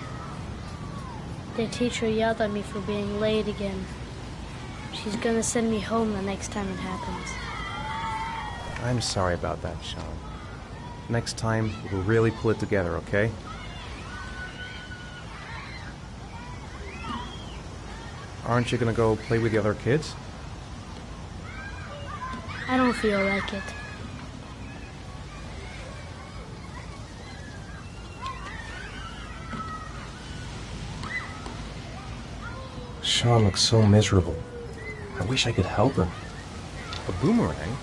Speaker 4: The teacher yelled at me for being late again. She's gonna send me home the next time it happens.
Speaker 2: I'm sorry about that, Sean. Next time, we'll really pull it together, okay? Aren't you gonna go play with the other kids?
Speaker 4: I don't feel like it.
Speaker 6: Sean looks so miserable. I wish I could help him.
Speaker 2: A boomerang?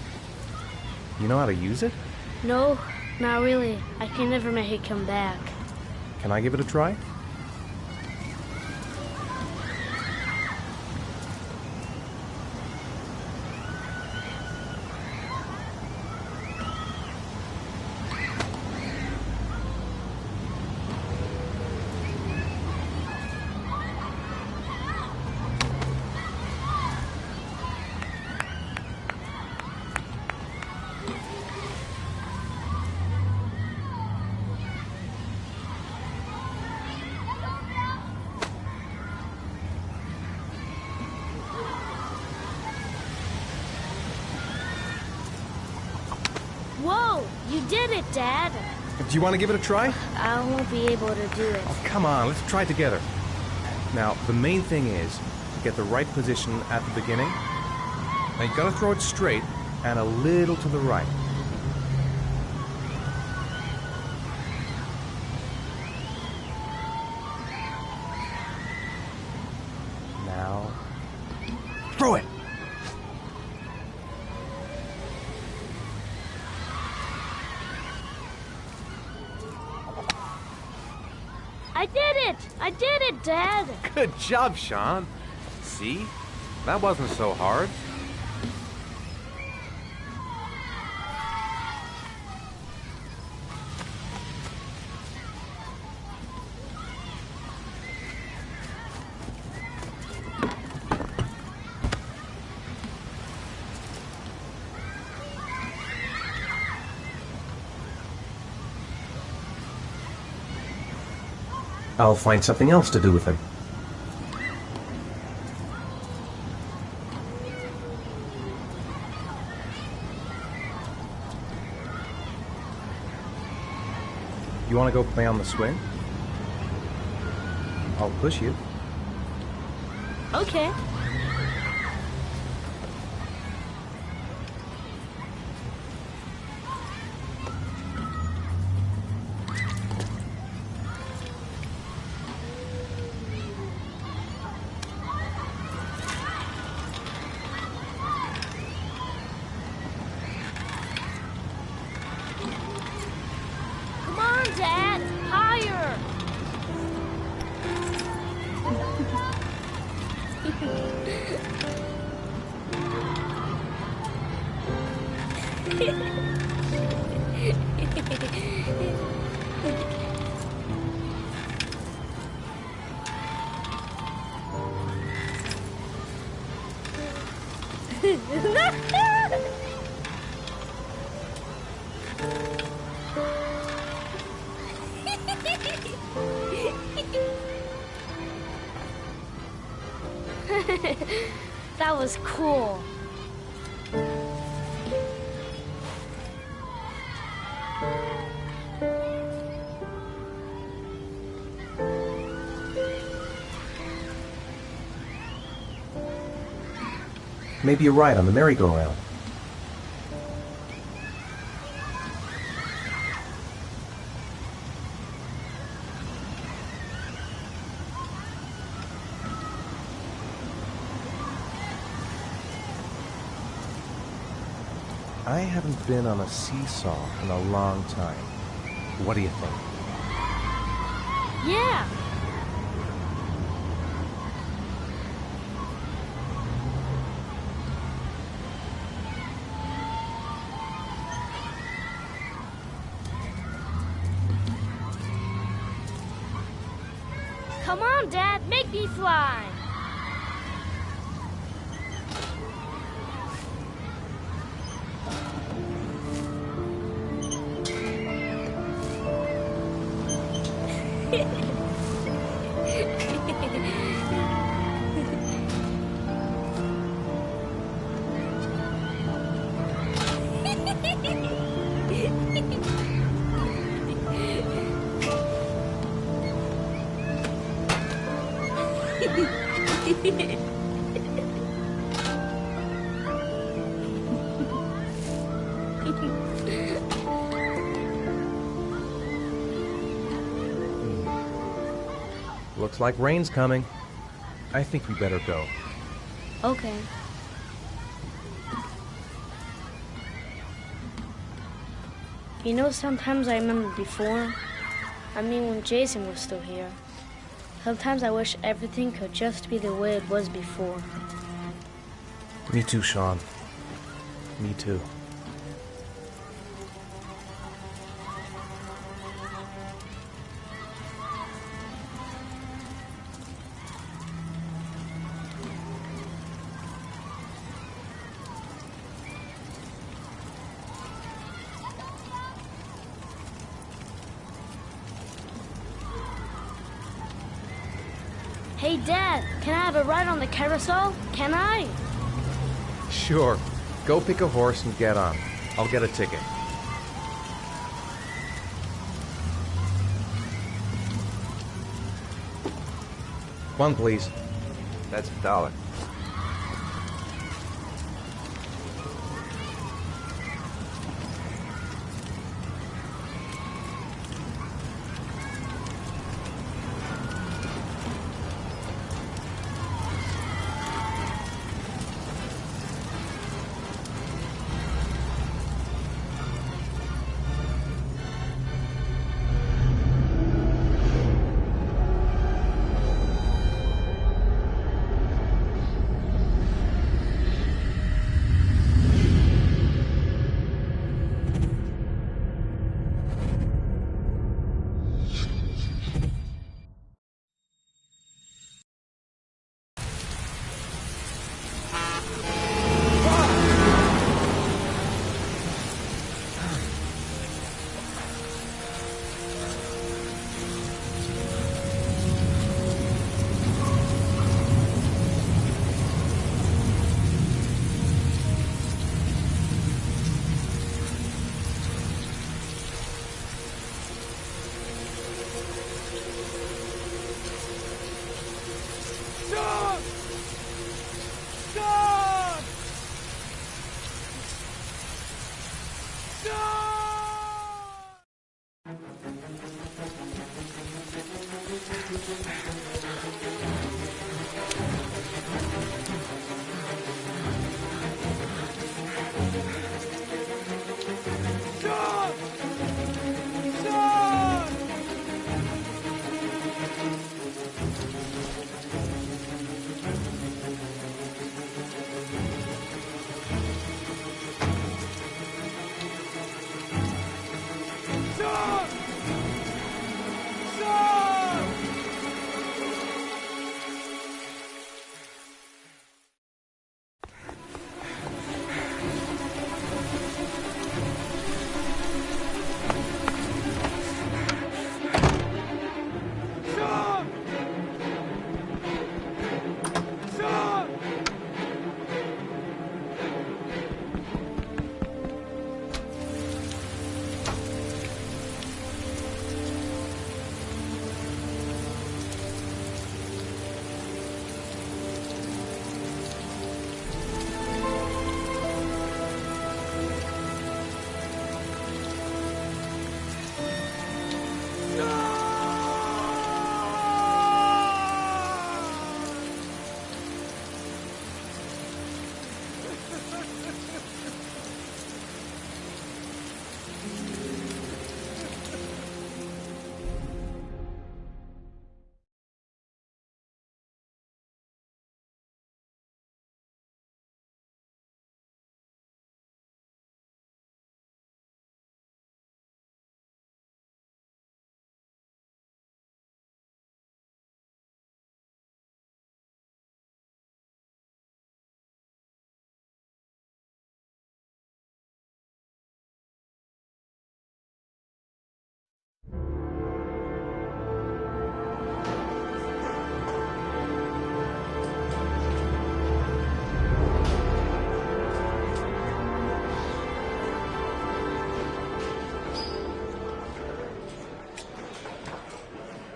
Speaker 2: You know how to use it?
Speaker 4: No, not really. I can never make it come back.
Speaker 2: Can I give it a try?
Speaker 4: Whoa! You did it, Dad!
Speaker 2: Do you want to give it a try?
Speaker 4: I won't be able to do it.
Speaker 2: Oh, come on, let's try it together. Now, the main thing is to get the right position at the beginning. Now, you gotta throw it straight and a little to the right. Now, throw it!
Speaker 4: I did it! I did it, Dad!
Speaker 3: Good job, Sean. See? That wasn't so hard.
Speaker 6: I'll find something else to do with him.
Speaker 2: You want to go play on the swing? I'll push you.
Speaker 4: Okay. Come on, Dad! Higher! That was cool.
Speaker 6: Maybe a ride on the merry-go-round.
Speaker 2: I haven't been on a seesaw in a long time. What do you think?
Speaker 4: Yeah! Come on, Dad, make me fly!
Speaker 2: Looks like rain's coming. I think we better go.
Speaker 4: Okay. You know, sometimes I remember before. I mean, when Jason was still here. Sometimes I wish everything could just be the way it was before.
Speaker 2: Me too, Sean. Me too.
Speaker 4: Hey, Dad, can I have a ride on the carousel? Can I?
Speaker 2: Sure. Go pick a horse and get on. I'll get a ticket. One, please.
Speaker 3: That's $1.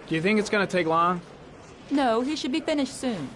Speaker 11: Do you think it's gonna take long?
Speaker 9: No, he should be finished soon.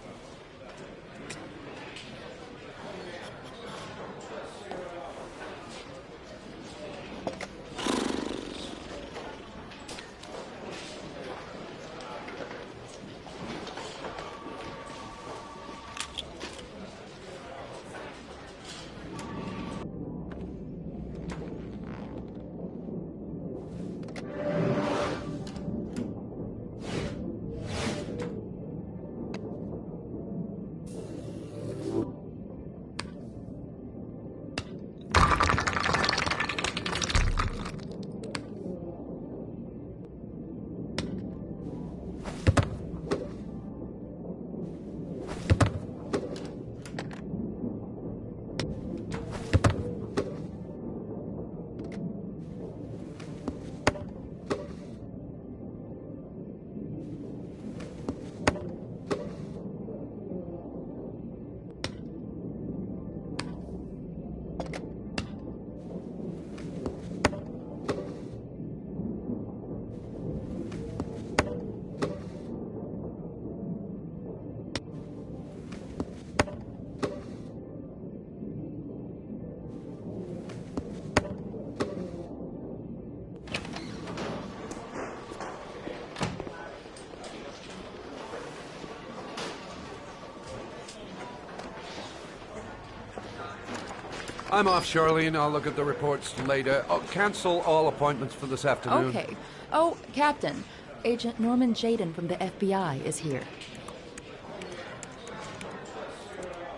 Speaker 7: I'm off, Charlene. I'll look at the reports later. Oh, cancel all appointments for this afternoon.
Speaker 14: Okay. Oh, Captain, Agent Norman Jaden from the FBI is here.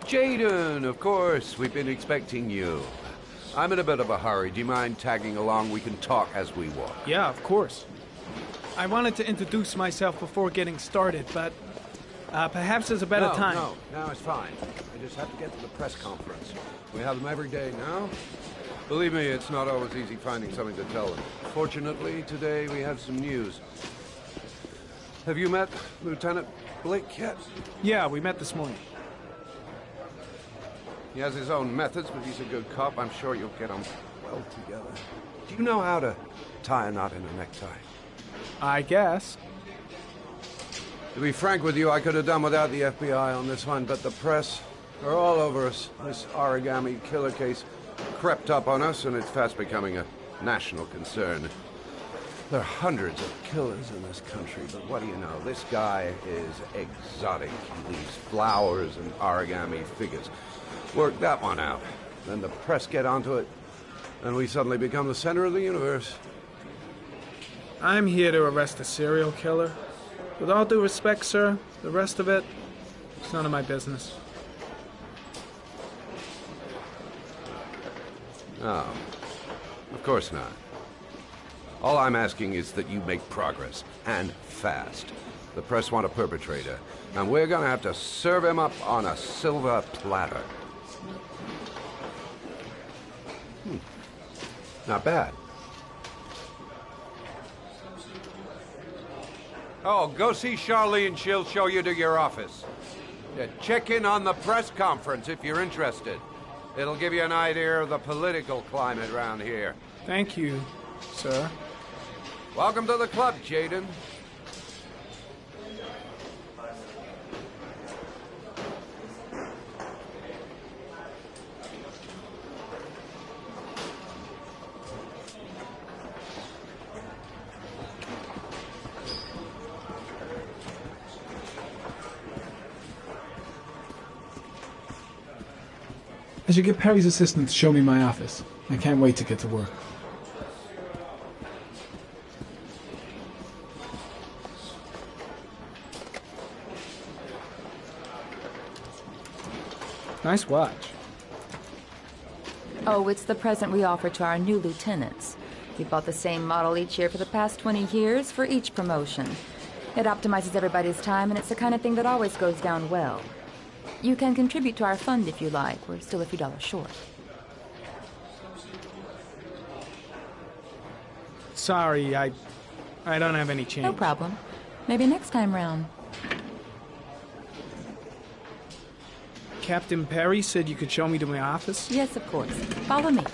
Speaker 7: Jaden, of course. We've been expecting you. I'm in a bit of a hurry. Do you mind tagging along? We can talk as we walk.
Speaker 11: Yeah, of course. I wanted to introduce myself before getting started, but perhaps there's a better time.
Speaker 7: No, it's fine. I just have to get to the press conference. We have them every day now. Believe me, it's not always easy finding something to tell them. Fortunately, today we have some news. Have you met Lieutenant Blake yet?
Speaker 11: Yeah, we met this morning.
Speaker 7: He has his own methods, but he's a good cop. I'm sure you'll get on well together. Do you know how to tie a knot in a necktie?
Speaker 11: I guess.
Speaker 7: To be frank with you, I could have done without the FBI on this one, but the press are all over us. This origami killer case crept up on us, and it's fast becoming a national concern. There are hundreds of killers in this country, but what do you know? This guy is exotic. He leaves flowers and origami figures. Work that one out. Then the press get onto it, and we suddenly become the center of the universe.
Speaker 11: I'm here to arrest a serial killer. With all due respect, sir, the rest of it, it's none of my business.
Speaker 7: Oh, of course not. All I'm asking is that you make progress, and fast. The press want a perpetrator, and we're gonna have to serve him up on a silver platter. Not bad. Oh, go see Charlene. She'll show you to your office. Yeah, check in on the press conference if you're interested. It'll give you an idea of the political climate around here.
Speaker 11: Thank you, sir.
Speaker 7: Welcome to the club, Jaden.
Speaker 11: I should get Perry's assistant to show me my office. I can't wait to get to work. Nice watch.
Speaker 14: Oh, it's the present we offer to our new lieutenants. We bought the same model each year for the past 20 years for each promotion. It optimizes everybody's time, and it's the kind of thing that always goes down well. You can contribute to our fund if you like. We're still a few dollars short.
Speaker 11: Sorry, I don't have any change.
Speaker 14: No problem. Maybe next time round.
Speaker 11: Captain Perry said you could show me to my office?
Speaker 14: Yes, of course. Follow me.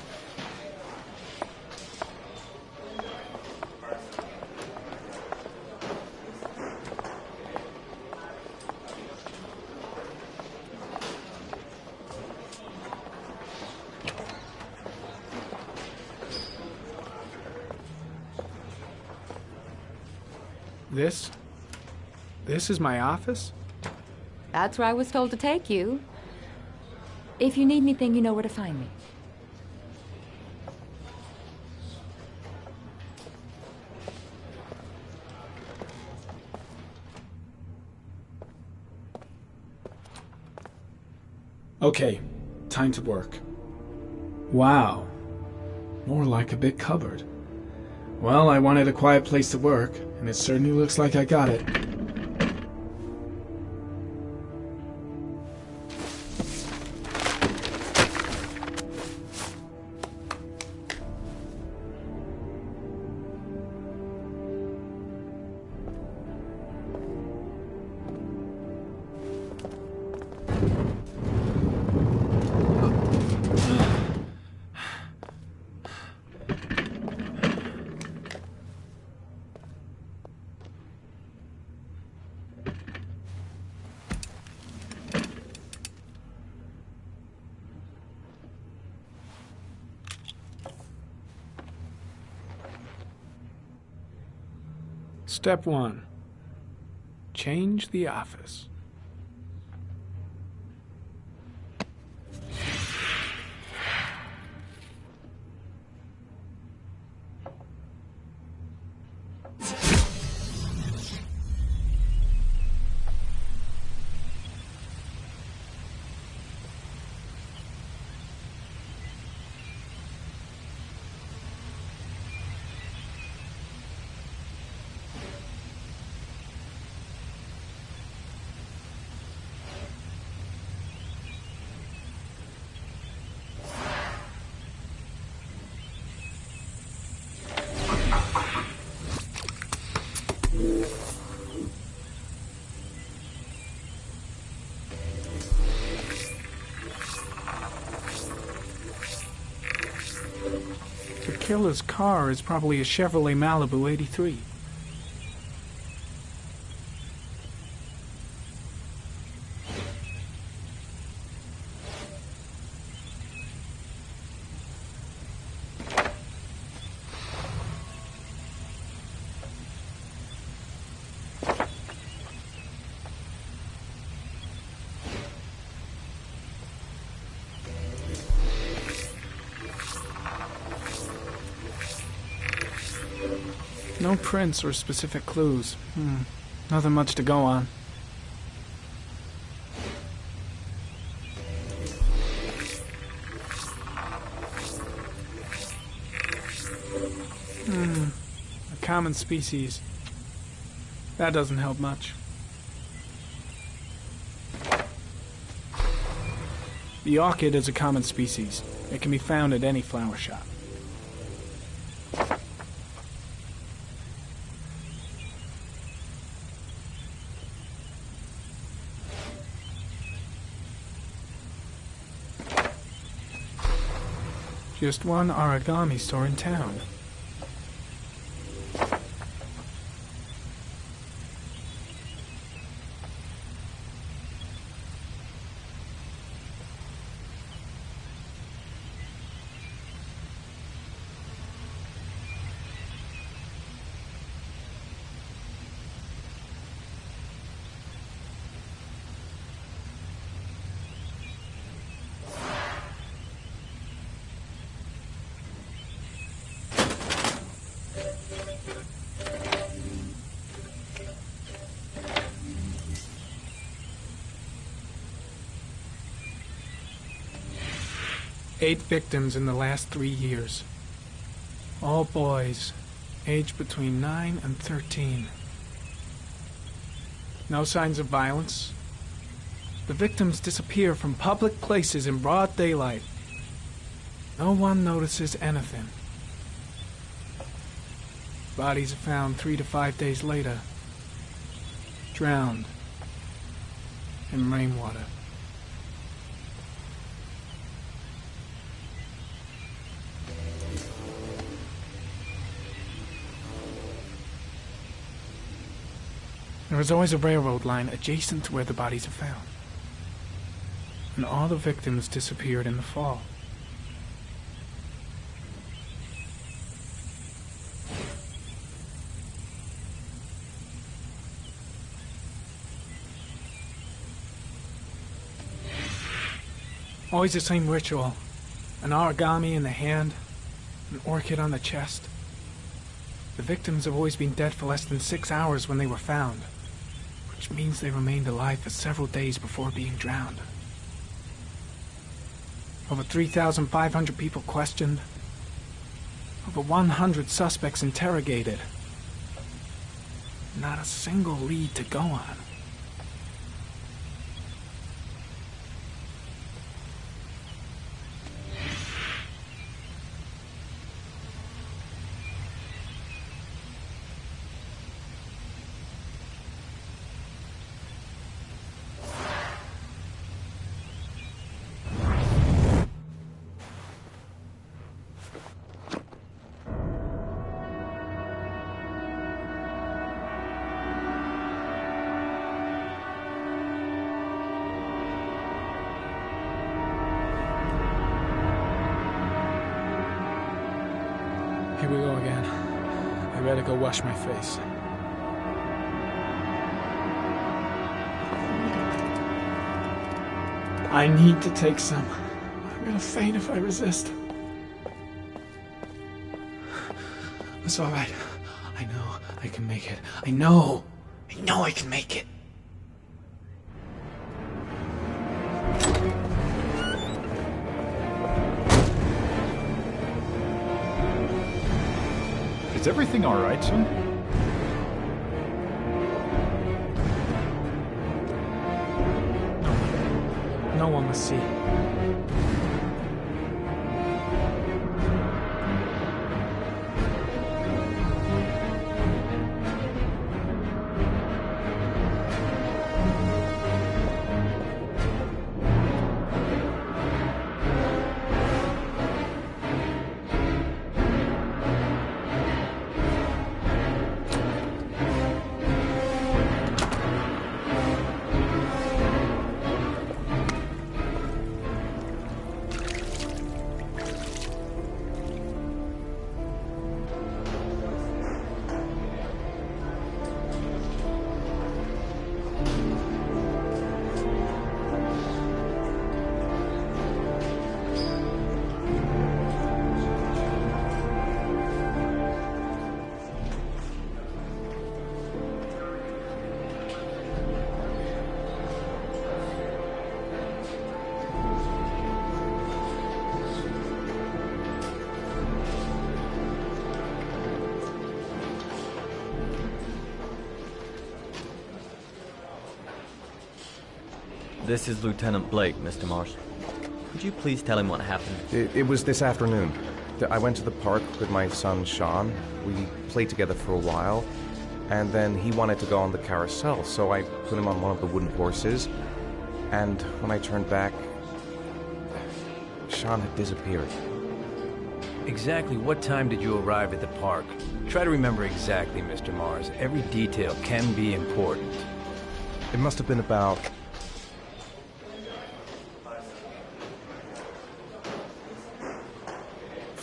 Speaker 11: This is my office?
Speaker 14: That's where I was told to take you. If you need anything, you know where to find me.
Speaker 11: Okay, time to work. Wow. More like a big cupboard. Well, I wanted a quiet place to work, and it certainly looks like I got it. Step 1. Change the office. The killer's car is probably a Chevrolet Malibu 83. No prints or specific clues. Nothing much to go on. A common species. That doesn't help much. The orchid is a common species. It can be found at any flower shop. Just one origami store in town. Eight victims in the last 3 years. All boys, aged between 9 and 13. No signs of violence. The victims disappear from public places in broad daylight. No one notices anything. Bodies are found 3 to 5 days later, drowned in rainwater. There is always a railroad line adjacent to where the bodies are found. And all the victims disappeared in the fall. Always the same ritual. An origami in the hand, an orchid on the chest. The victims have always been dead for less than 6 hours when they were found, which means they remained alive for several days before being drowned. Over 3,500 people questioned. Over 100 suspects interrogated. Not a single lead to go on. Here we go again. I better go wash my face. I need to take some. I'm gonna faint if I resist. It's all right. I know I can make it. I know I can make it.
Speaker 15: Is everything all right, son?
Speaker 11: No one must see.
Speaker 16: This is Lieutenant Blake, Mr. Mars. Could you please tell him what happened?
Speaker 3: It was this afternoon. I went to the park with my son, Sean. We played together for a while, and then he wanted to go on the carousel, so I put him on one of the wooden horses, and when I turned back, Sean had disappeared.
Speaker 5: Exactly what time did you arrive at the park? Try to remember exactly, Mr. Mars. Every detail can be important.
Speaker 3: It must have been about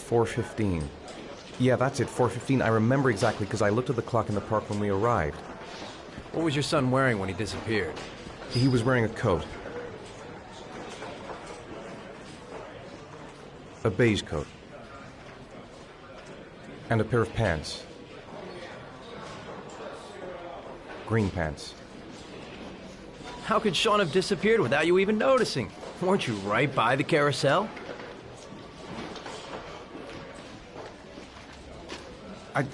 Speaker 3: 4:15. Yeah, that's it, 4:15. I remember exactly because I looked at the clock in the park when we arrived.
Speaker 5: What was your son wearing when he disappeared?
Speaker 3: He was wearing a coat. A beige coat. And a pair of pants. Green pants.
Speaker 5: How could Sean have disappeared without you even noticing? Weren't you right by the carousel?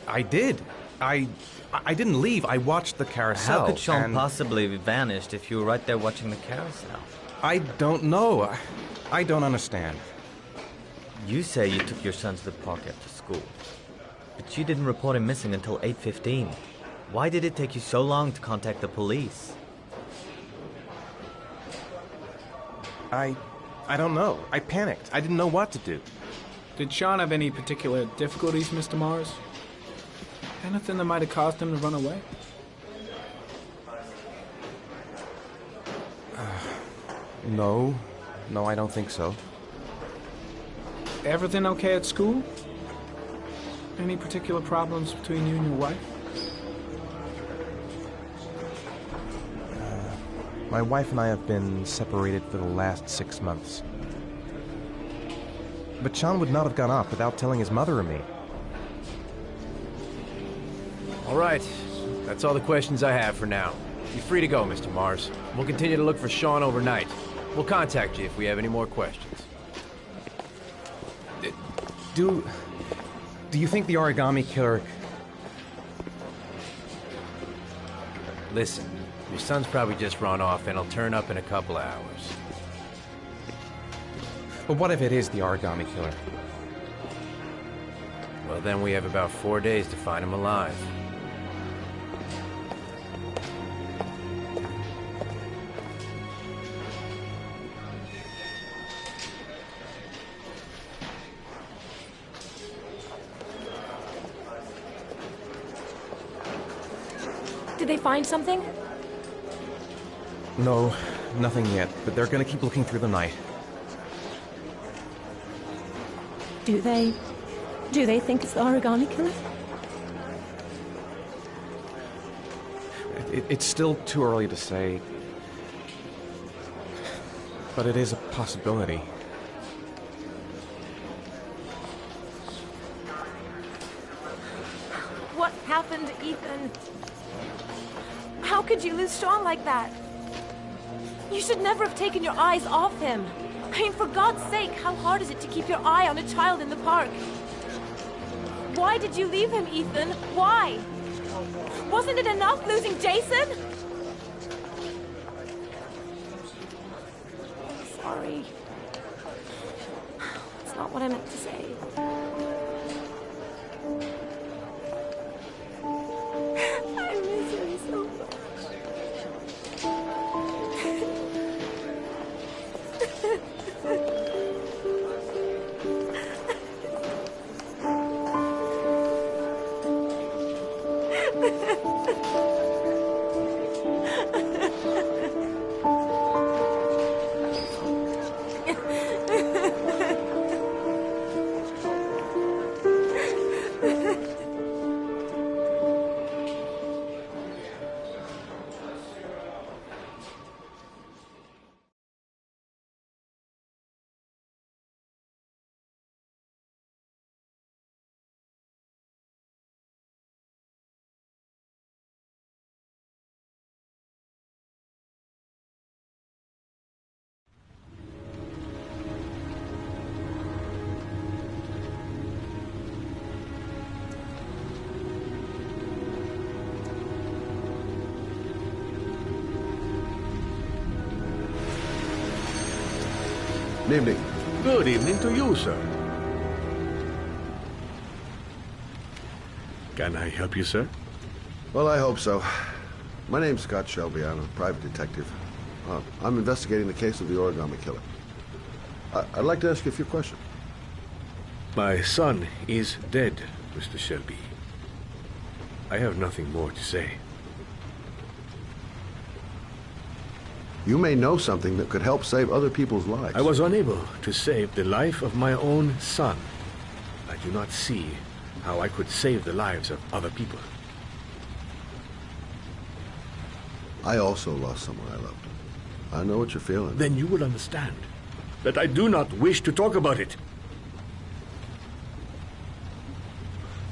Speaker 3: I did. I didn't leave. I watched the carousel.
Speaker 16: How could Sean possibly have vanished if you were right there watching the carousel?
Speaker 3: I don't know. I don't understand.
Speaker 16: You say you took your son to the park after school, but you didn't report him missing until 8:15. Why did it take you so long to contact the police?
Speaker 3: I don't know. I panicked. I didn't know what to do.
Speaker 11: Did Sean have any particular difficulties, Mr. Mars? Anything that might have caused him to run away?
Speaker 3: No. No, I don't think so.
Speaker 11: Everything okay at school? Any particular problems between you and your wife?
Speaker 3: My wife and I have been separated for the last 6 months. But Sean would not have gone off without telling his mother or me.
Speaker 5: All right. That's all the questions I have for now. You're free to go, Mr. Mars. We'll continue to look for Sean overnight. We'll contact you if we have any more questions.
Speaker 3: Do you think the origami killer...
Speaker 5: Listen, your son's probably just run off and he'll turn up in a couple of hours.
Speaker 3: But what if it is the origami killer?
Speaker 5: Well, then we have about 4 days to find him alive.
Speaker 1: Did they find something?
Speaker 3: No, nothing yet, but they're gonna keep looking through the night.
Speaker 1: Do they think it's the origami killer?
Speaker 3: It's still too early to say. But it is a possibility.
Speaker 1: What happened, Ethan? How could you lose Sean like that? You should never have taken your eyes off him. I mean, for God's sake, how hard is it to keep your eye on a child in the park? Why did you leave him, Ethan? Why? Wasn't it enough losing Jason? I'm sorry. It's not what I meant to say. I miss him so much.
Speaker 7: Good evening.
Speaker 10: Good evening to you, sir. Can I help you, sir?
Speaker 7: Well, I hope so. My name's Scott Shelby. I'm a private detective. I'm investigating the case of the origami killer. I'd like to ask you a few questions.
Speaker 10: My son is dead, Mr. Shelby. I have nothing more to say.
Speaker 7: You may know something that could help save other people's lives.
Speaker 10: I was unable to save the life of my own son. I do not see how I could save the lives of other people.
Speaker 7: I also lost someone I loved. I know what you're feeling.
Speaker 10: Then you will understand that I do not wish to talk about it.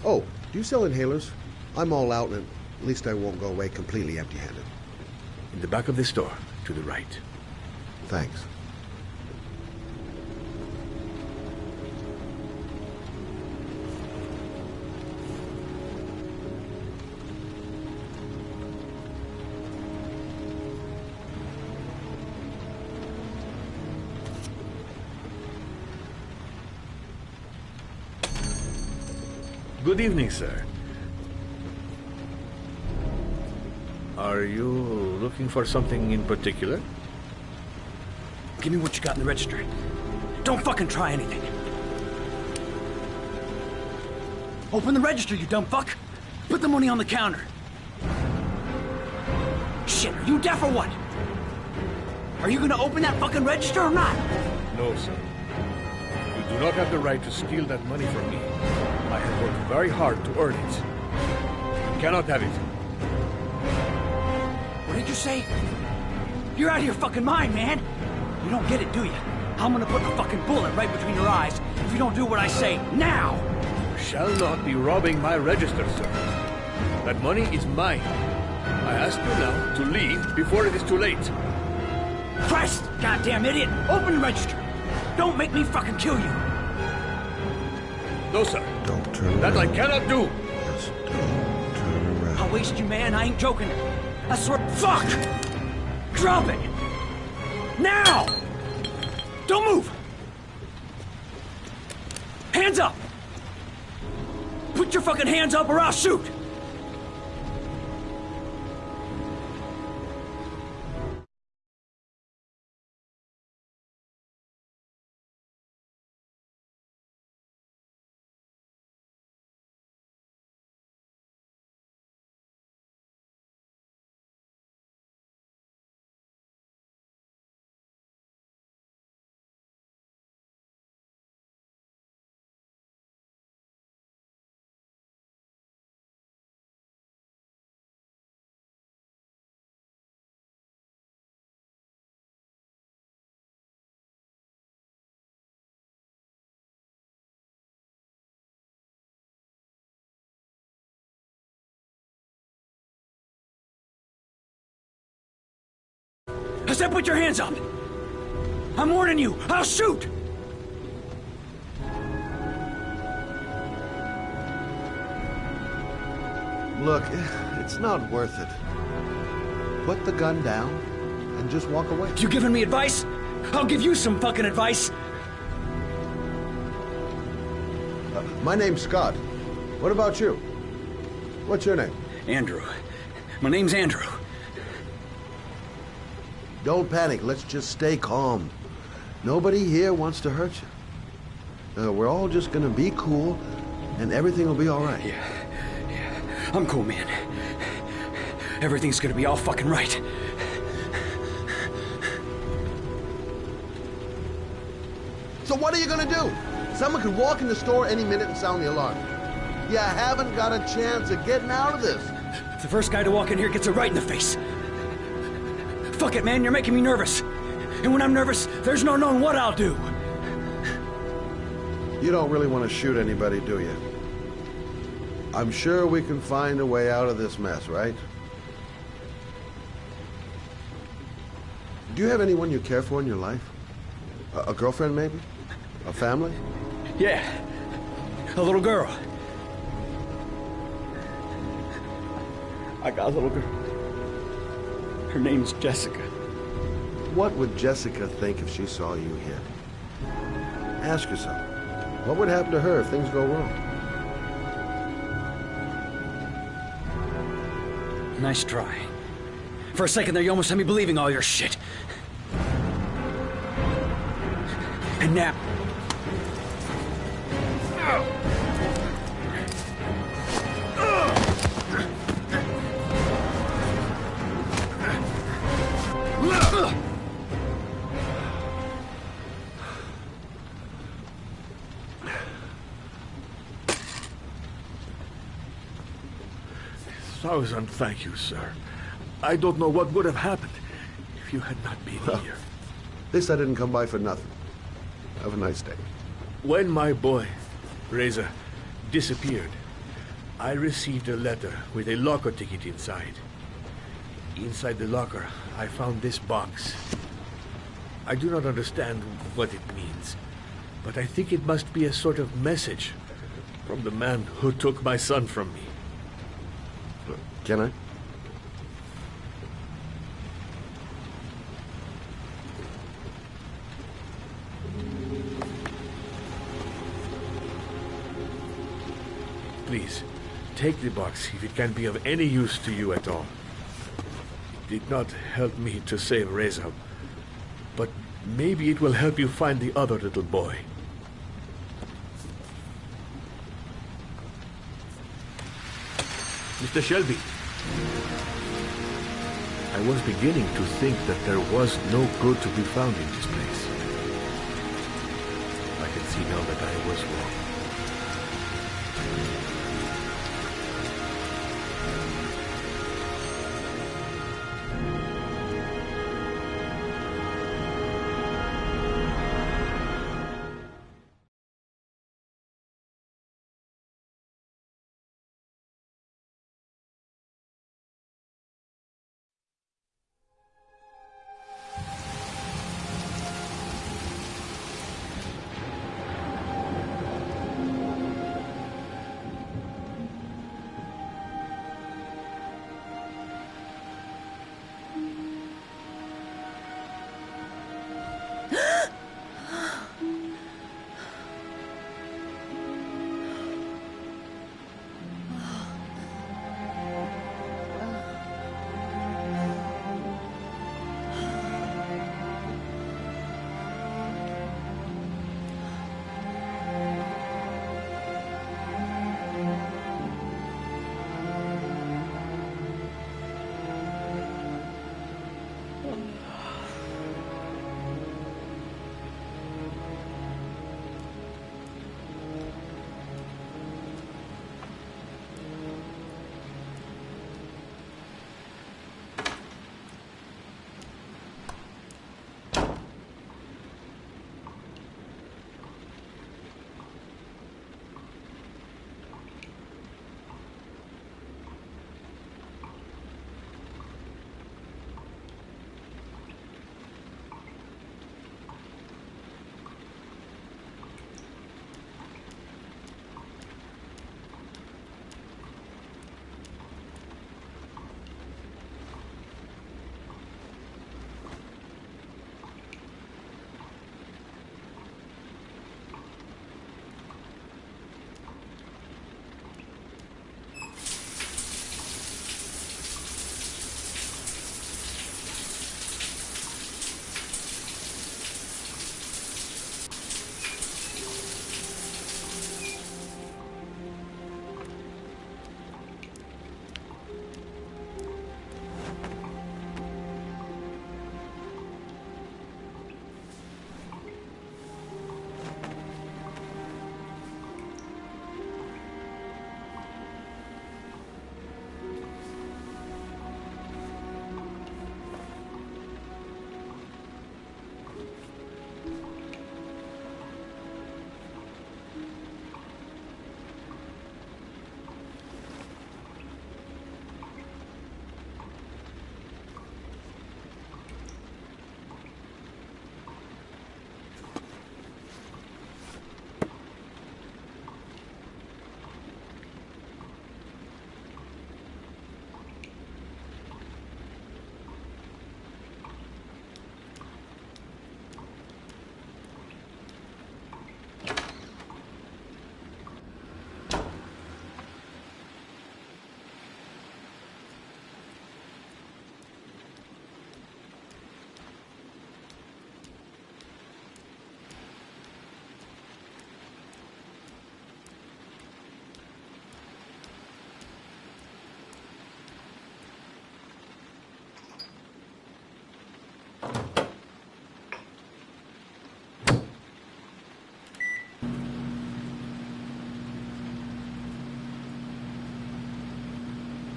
Speaker 7: Oh, do you sell inhalers? I'm all out, and at least I won't go away completely empty-handed.
Speaker 10: In the back of the store, to the right.
Speaker 7: Thanks.
Speaker 10: Good evening, sir. Are you looking for something in particular?
Speaker 17: Give me what you got in the register. Don't fucking try anything. Open the register, you dumb fuck. Put the money on the counter. Shit, are you deaf or what? Are you gonna open that fucking register or not?
Speaker 10: No, sir. You do not have the right to steal that money from me. I have worked very hard to earn it. You cannot have it.
Speaker 17: What did you say? You're out of your fucking mind, man. You don't get it, do you? I'm gonna put a fucking bullet right between your eyes and if you don't do what I say. Now!
Speaker 10: Shall not be robbing my register, sir. That money is mine. I ask you now to leave before it is too late.
Speaker 17: Christ! Goddamn idiot! Open the register! Don't make me fucking kill you!
Speaker 10: No, sir.
Speaker 7: Don't turn
Speaker 10: That
Speaker 7: around.
Speaker 10: I cannot do.
Speaker 7: Just don't turn around.
Speaker 17: I'll waste you, man. I ain't joking. I swear. Fuck! Drop it! Now! Don't move! Hands up! Put your fucking hands up or I'll shoot! I said put your hands up! I'm warning you! I'll shoot!
Speaker 7: Look, it's not worth it. Put the gun down and just walk away.
Speaker 17: You giving me advice? I'll give you some fucking advice!
Speaker 7: My name's Scott. What about you? What's your name?
Speaker 17: Andrew. My name's Andrew.
Speaker 7: Don't panic. Let's just stay calm. Nobody here wants to hurt you. We're all just gonna be cool, and everything will be all right.
Speaker 17: Yeah. I'm cool, man. Everything's gonna be all fucking right.
Speaker 7: So what are you gonna do? Someone could walk in the store any minute and sound the alarm. You haven't got a chance of getting out of this.
Speaker 17: The first guy to walk in here gets it right in the face. Fuck it, man, you're making me nervous. And when I'm nervous, there's no knowing what I'll do.
Speaker 7: You don't really want to shoot anybody, do you? I'm sure we can find a way out of this mess, right? Do you have anyone you care for in your life? A girlfriend, maybe? A family?
Speaker 17: Yeah. A little girl. I got a little girl. Her name's Jessica.
Speaker 7: What would Jessica think if she saw you here? Ask yourself, what would happen to her if things go wrong?
Speaker 17: Nice try. For a second there, you almost had me believing all your shit. And now...
Speaker 10: Thousand thank you, sir. I don't know what would have happened if you had not been here.
Speaker 7: This I didn't come by for nothing. Have a nice day.
Speaker 10: When my boy, Reza, disappeared, I received a letter with a locker ticket inside. Inside the locker, I found this box. I do not understand what it means, but I think it must be a sort of message from the man who took my son from me.
Speaker 7: Can I?
Speaker 10: Please, take the box if it can be of any use to you at all. It did not help me to save Reza, but maybe it will help you find the other little boy. Mr. Shelby, I was beginning to think that there was no good to be found in this place. I can see now that I was wrong.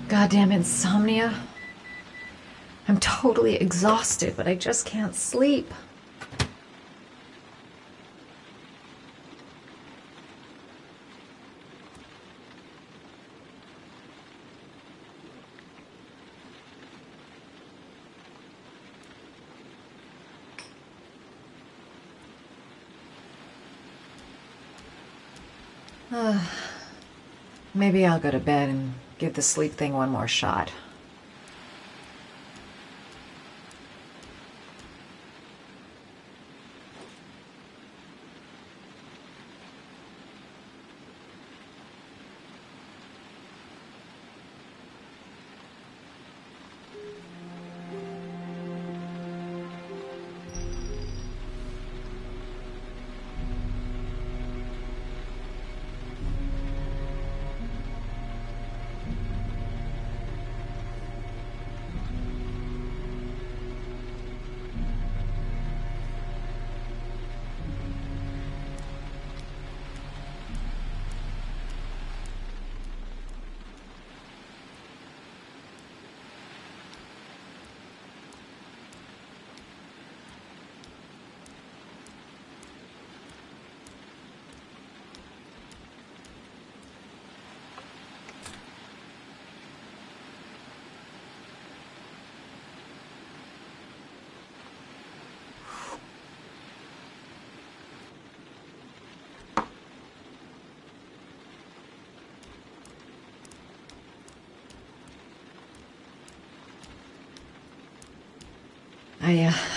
Speaker 18: Goddamn insomnia. I'm totally exhausted, but I just can't sleep. Maybe I'll go to bed and give the sleep thing one more shot.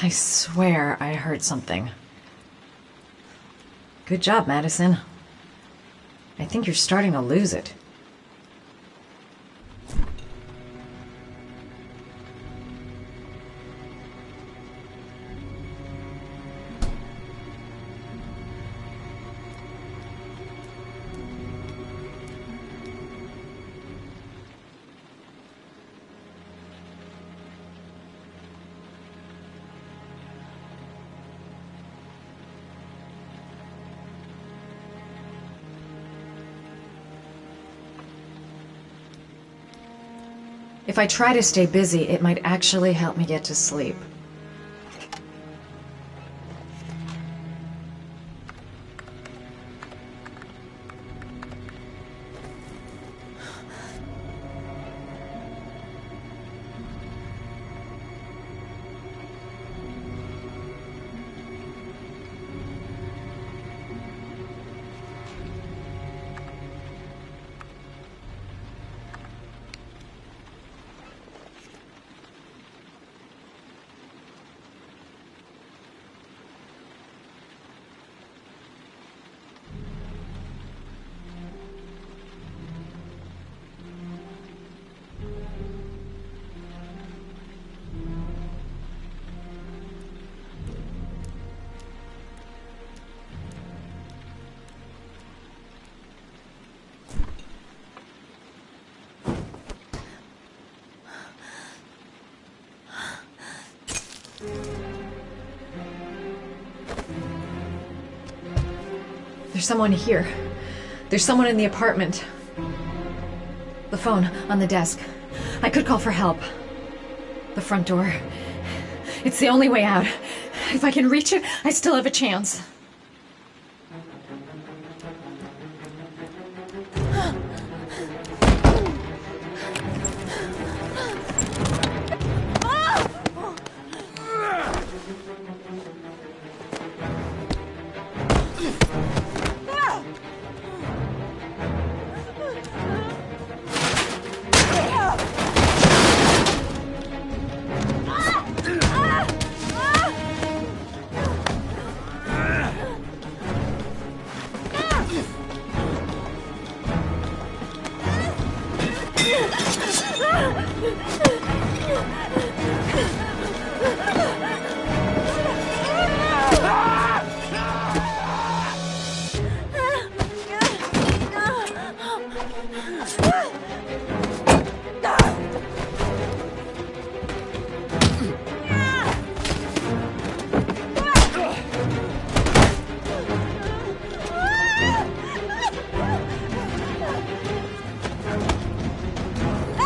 Speaker 18: I swear I heard something. Good job, Madison. I think you're starting to lose it. If I try to stay busy, it might actually help me get to sleep. There's someone here. There's someone in the apartment. The phone on the desk. I could call for help. The front door. It's the only way out. If I can reach it, I still have a chance.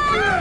Speaker 19: Ah!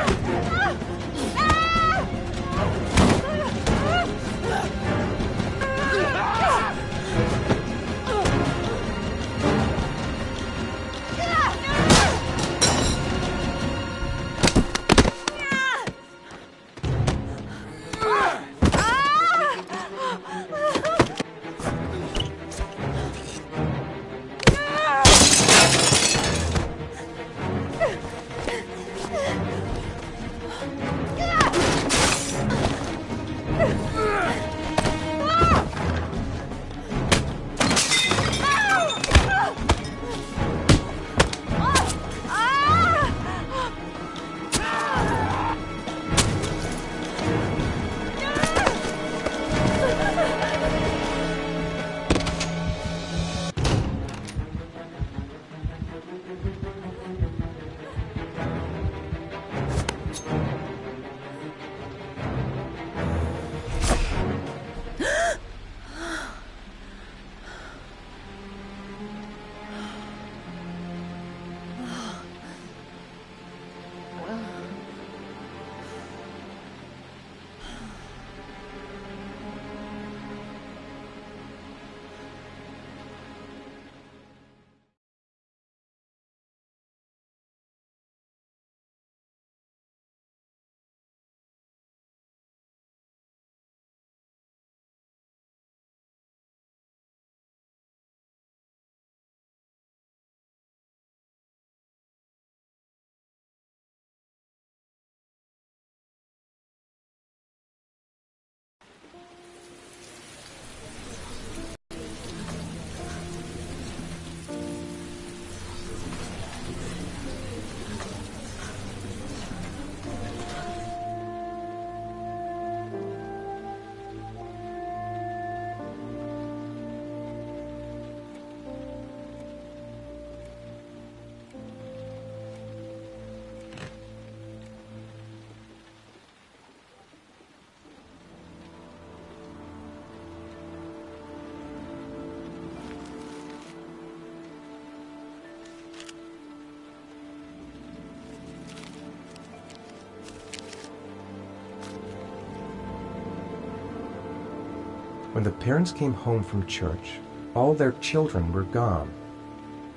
Speaker 6: When the parents came home from church, all their children were gone.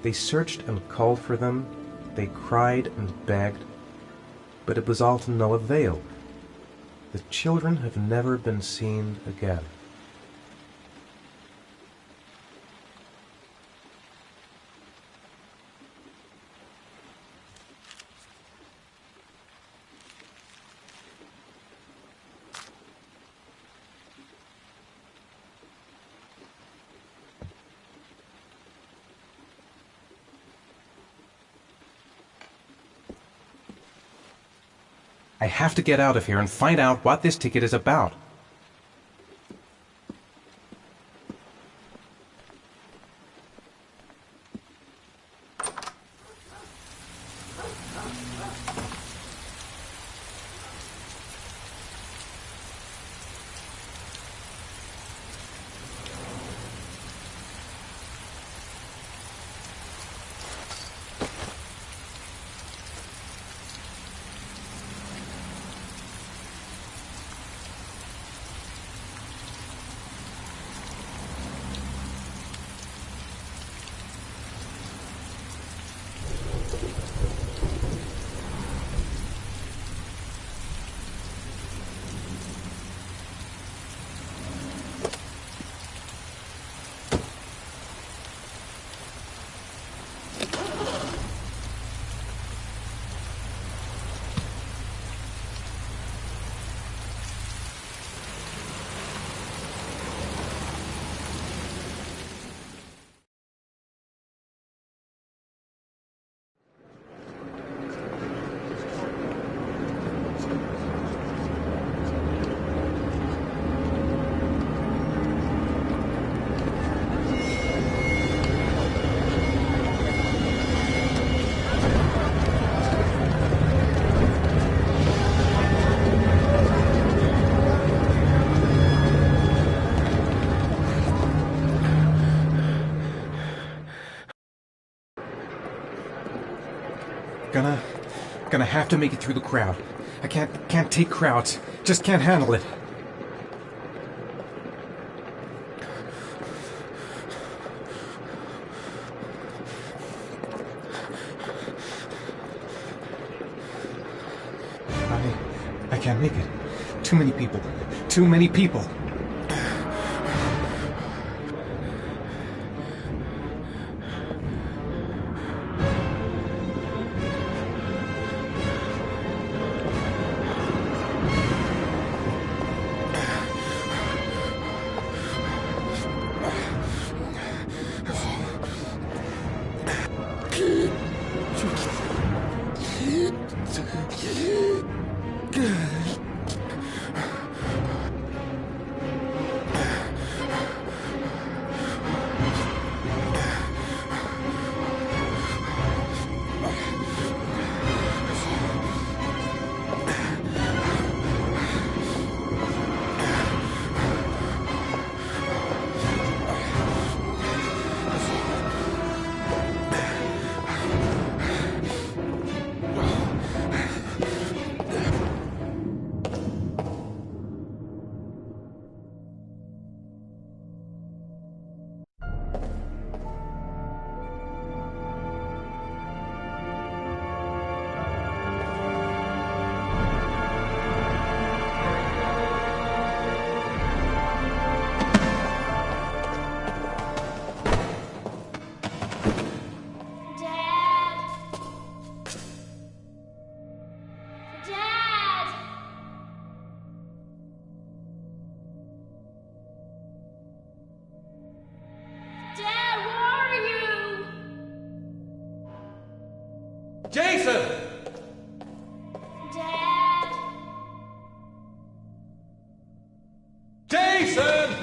Speaker 6: They searched and called for them, they cried and begged, but it was all to no avail. The children have never been seen again. I have to get out of here and find out what this ticket is about. Gonna have to make it through the crowd. I can't take crowds. Just can't handle it. I can't make it. Too many people. Too many people.
Speaker 2: Jason!
Speaker 19: Dad!
Speaker 2: Jason!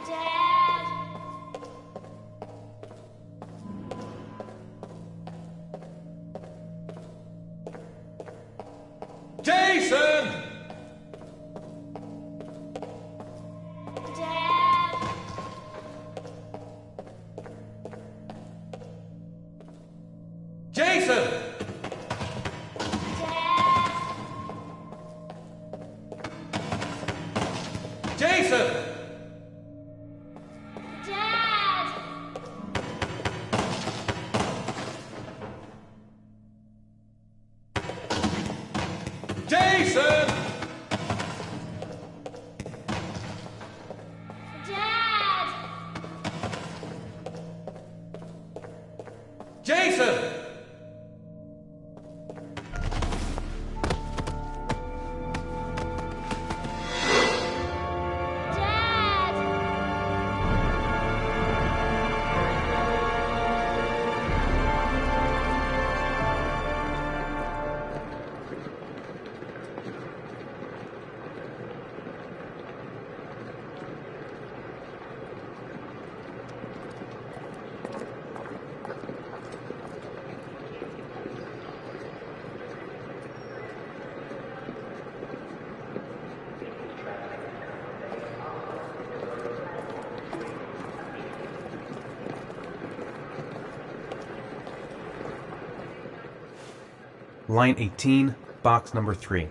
Speaker 19: Dad!
Speaker 2: Jason!
Speaker 19: Dad!
Speaker 2: Jason!
Speaker 19: Dad!
Speaker 3: Jason!
Speaker 6: Line 18, box number 3.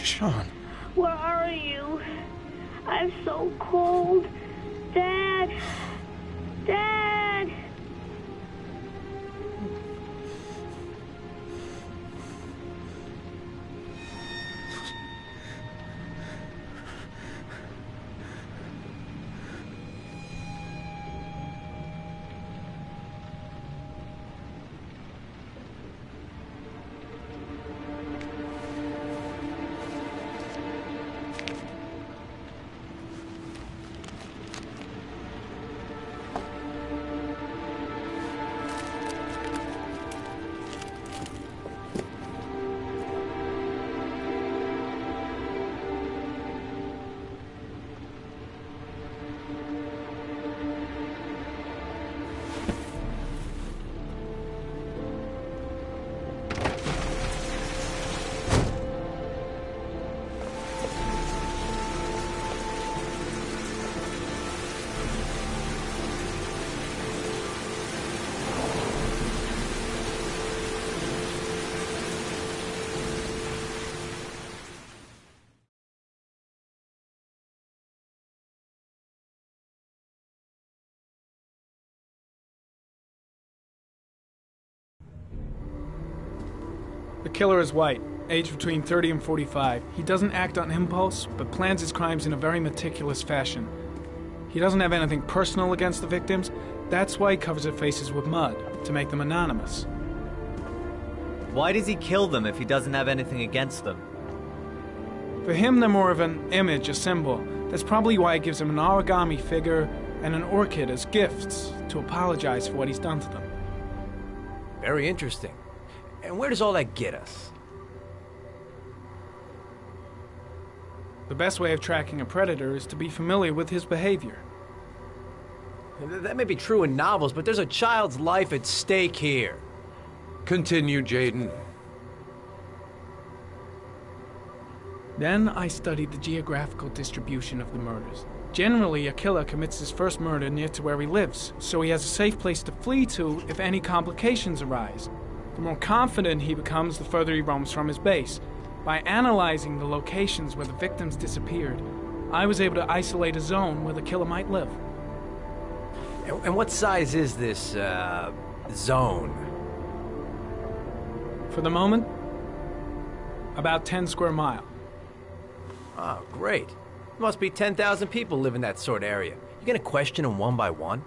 Speaker 11: Sean.
Speaker 19: Where are you? I'm so cold. Dad! Dad!
Speaker 11: The killer is white, aged between 30 and 45. He doesn't act on impulse, but plans his crimes in a very meticulous fashion. He doesn't have anything personal against the victims. That's why he covers their faces with mud, to make them anonymous.
Speaker 16: Why does he kill them if he doesn't have anything against them?
Speaker 11: For him, they're more of an image, a symbol. That's probably why he gives them an origami figure and an orchid as gifts to apologize for what he's done to them.
Speaker 5: Very interesting. And where does all that get us?
Speaker 11: The best way of tracking a predator is to be familiar with his behavior.
Speaker 5: That may be true in novels, but there's a child's life at stake here.
Speaker 20: Continue, Jaden.
Speaker 11: Then I studied the geographical distribution of the murders. Generally, a killer commits his first murder near to where he lives, so he has a safe place to flee to if any complications arise. The more confident he becomes, the further he roams from his base. By analyzing the locations where the victims disappeared, I was able to isolate a zone where the killer might live.
Speaker 5: And what size is this, zone?
Speaker 11: For the moment, about 10 square miles.
Speaker 5: Oh, great. Must be 10,000 people live in that sort of area. You gonna question them one by one?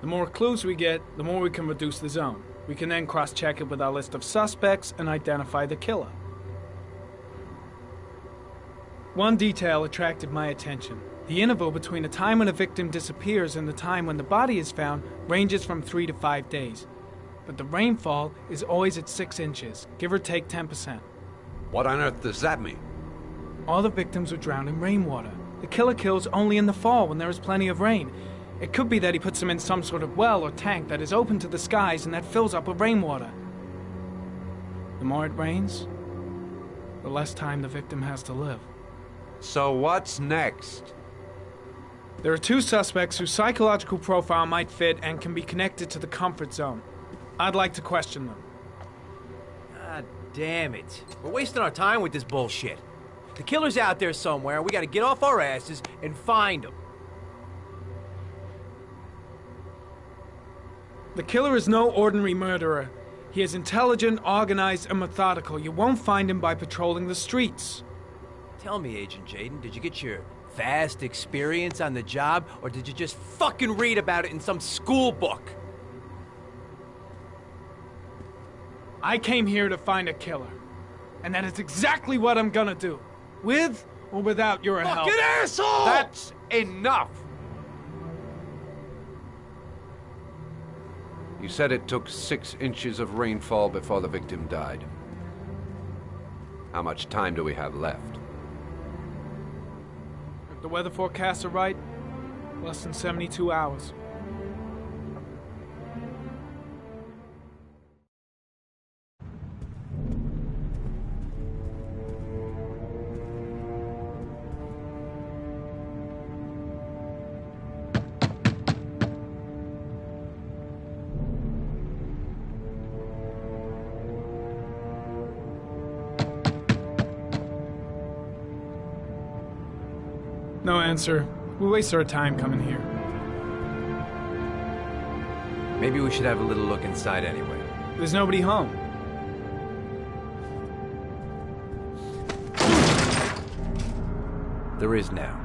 Speaker 11: The more clues we get, the more we can reduce the zone. We can then cross-check it with our list of suspects and identify the killer. One detail attracted my attention. The interval between the time when a victim disappears and the time when the body is found ranges from 3 to 5 days. But the rainfall is always at 6 inches, give or take 10%.
Speaker 20: What on earth does that mean?
Speaker 11: All the victims were drowned in rainwater. The killer kills only in the fall when there is plenty of rain. It could be that he puts them in some sort of well or tank that is open to the skies and that fills up with rainwater. The more it rains, the less time the victim has to live.
Speaker 20: So what's next?
Speaker 11: There are 2 suspects whose psychological profile might fit and can be connected to the comfort zone. I'd like to question them.
Speaker 5: God damn it. We're wasting our time with this bullshit. The killer's out there somewhere, and we gotta get off our asses and find him.
Speaker 11: The killer is no ordinary murderer. He is intelligent, organized, and methodical. You won't find him by patrolling the streets.
Speaker 5: Tell me, Agent Jaden, did you get your vast experience on the job, or did you just fucking read about it in some school book?
Speaker 11: I came here to find a killer. And that is exactly what I'm gonna do. With or without your help.
Speaker 20: Fucking asshole! That's enough! You said it took 6 inches of rainfall before the victim died. How much time do we have left?
Speaker 11: If the weather forecasts are right, less than 72 hours. No answer. We waste our time coming here.
Speaker 5: Maybe we should have a little look inside anyway.
Speaker 11: There's nobody home.
Speaker 5: There is now.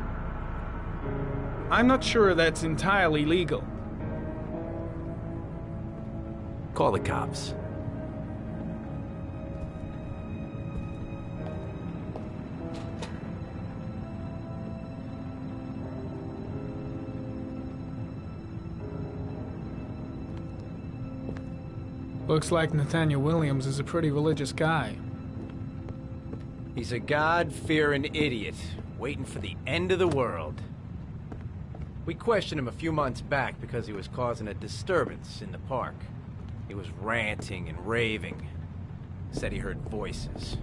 Speaker 11: I'm not sure that's entirely legal.
Speaker 5: Call the cops.
Speaker 11: Looks like Nathaniel Williams is a pretty religious guy.
Speaker 5: He's a God-fearing idiot, waiting for the end of the world. We questioned him a few months back because he was causing a disturbance in the park. He was ranting and raving. Said he heard voices.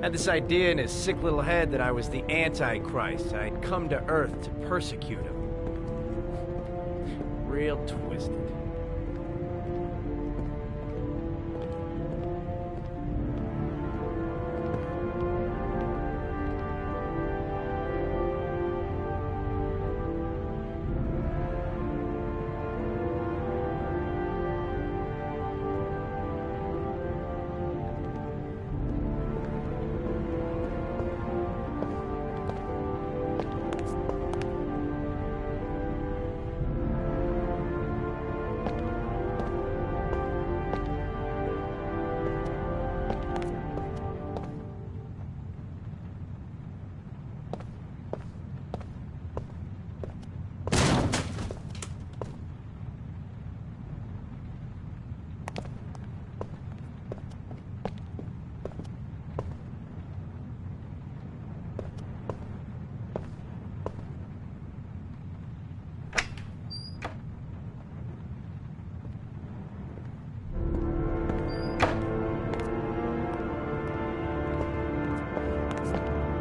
Speaker 5: Had this idea in his sick little head that I was the Antichrist. I'd come to Earth to persecute him. Real twisted.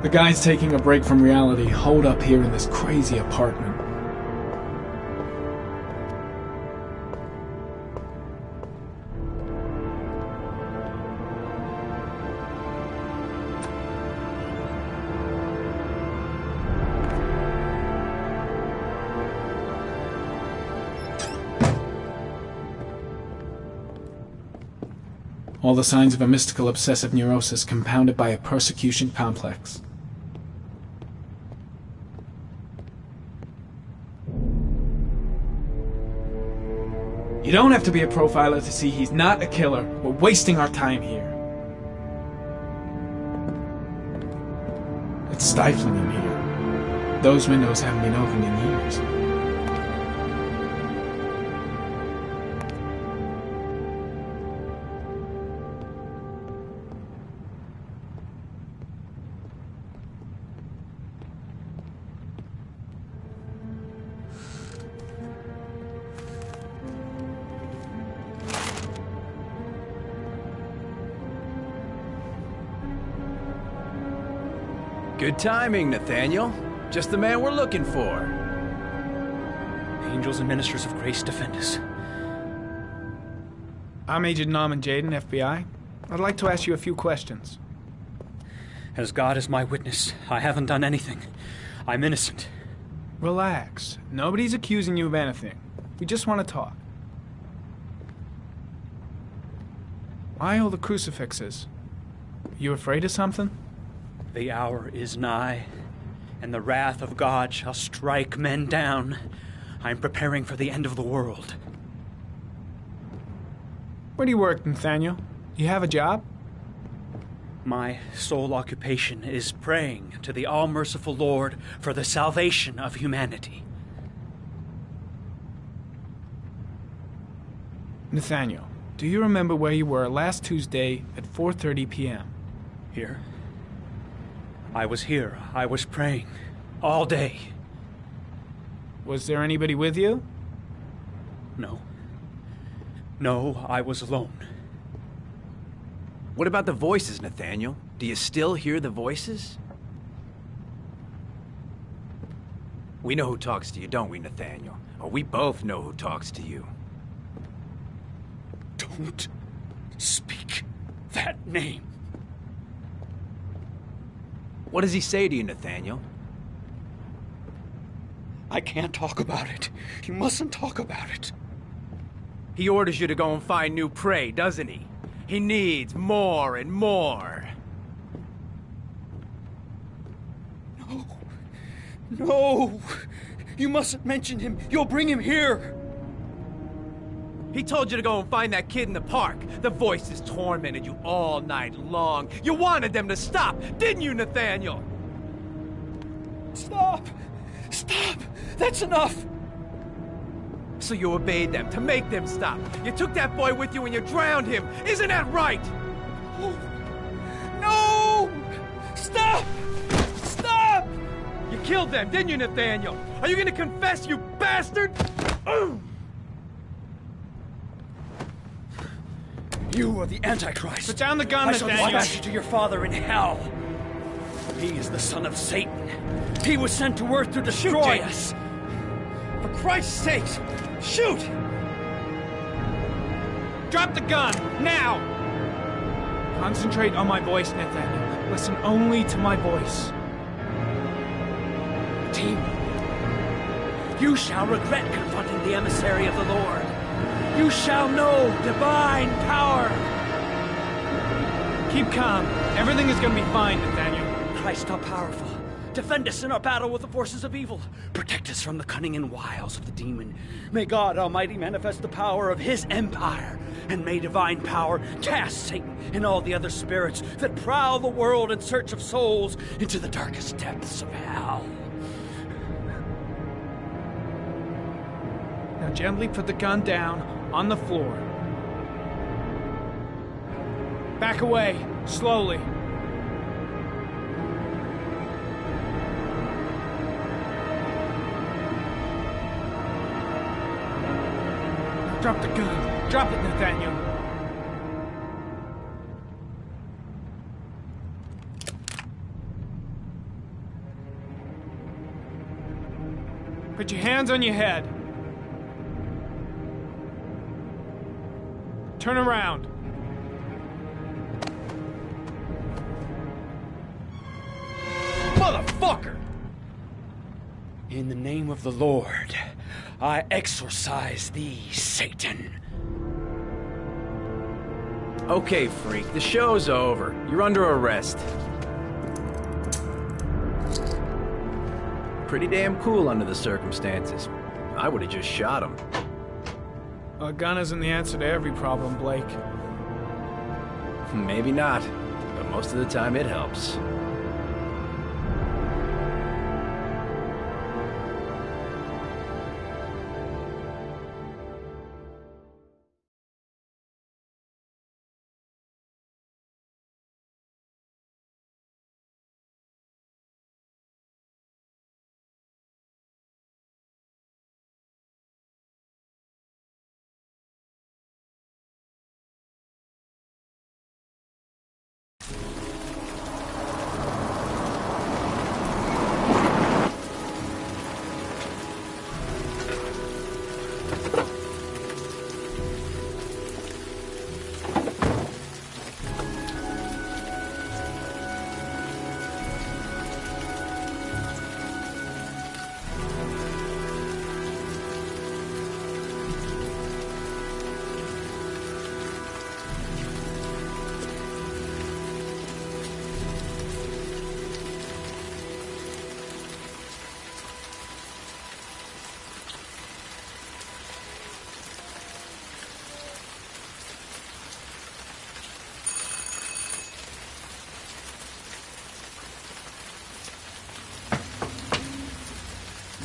Speaker 11: The guy's taking a break from reality, holed up here in this crazy apartment. All the signs of a mystical obsessive neurosis compounded by a persecution complex. You don't have to be a profiler to see he's not a killer. We're wasting our time here. It's stifling in here. Those windows haven't been opened in years.
Speaker 5: Good timing, Nathaniel. Just the man we're looking for.
Speaker 17: Angels and ministers of grace defend us.
Speaker 11: I'm Agent Norman Jaden, FBI. I'd like to ask you a few questions.
Speaker 17: As God is my witness, I haven't done anything. I'm innocent.
Speaker 11: Relax. Nobody's accusing you of anything. We just want to talk. Why all the crucifixes? You afraid of something?
Speaker 17: The hour is nigh, and the wrath of God shall strike men down. I am preparing for the end of the world.
Speaker 11: Where do you work, Nathaniel? You have a job?
Speaker 17: My sole occupation is praying to the all-merciful Lord for the salvation of humanity.
Speaker 11: Nathaniel, do you remember where you were last Tuesday at 4:30 p.m.?
Speaker 17: Here? I was here. I was praying. All day.
Speaker 11: Was there anybody with you?
Speaker 17: No. No, I was alone.
Speaker 5: What about the voices, Nathaniel? Do you still hear the voices? We know who talks to you, don't we, Nathaniel? Or we both know who talks to you.
Speaker 17: Don't speak that name.
Speaker 5: What does he say to you, Nathaniel?
Speaker 17: I can't talk about it. You mustn't talk about it.
Speaker 5: He orders you to go and find new prey, doesn't he? He needs more and more.
Speaker 17: No. No! You mustn't mention him. You'll bring him here.
Speaker 5: He told you to go and find that kid in the park. The voices tormented you all night long. You wanted them to stop, didn't you, Nathaniel?
Speaker 17: Stop! Stop! That's enough!
Speaker 5: So you obeyed them to make them stop. You took that boy with you and you drowned him. Isn't that right?
Speaker 17: No! Stop! Stop!
Speaker 5: You killed them, didn't you, Nathaniel? Are you gonna confess, you bastard?
Speaker 17: You are the Antichrist.
Speaker 11: Put down the gun,
Speaker 17: I shall
Speaker 11: Nathaniel.
Speaker 17: dispatch you to your father in hell. He is the son of Satan. He was sent to earth to destroy us.
Speaker 5: For Christ's sake, shoot!
Speaker 11: Drop the gun, now! Concentrate on my voice, Nathaniel. Listen only to my voice.
Speaker 17: Team, you shall regret confronting the emissary of the Lord. You shall know divine power.
Speaker 11: Keep calm. Everything is going to be fine, Nathaniel.
Speaker 17: Christ all powerful, defend us in our battle with the forces of evil. Protect us from the cunning and wiles of the demon. May God Almighty manifest the power of his empire, and may divine power cast Satan and all the other spirits that prowl the world in search of souls into the darkest depths of hell.
Speaker 11: Now gently put the gun down on the floor. Back away, slowly. Drop the gun. Drop it, Nathaniel. Put your hands on your head. Turn around.
Speaker 5: Motherfucker!
Speaker 17: In the name of the Lord, I exorcise thee, Satan.
Speaker 5: Okay, freak, the show's over. You're under arrest. Pretty damn cool under the circumstances. I would have just shot him.
Speaker 11: A gun isn't the answer to every problem, Blake.
Speaker 5: Maybe not, but most of the time it helps.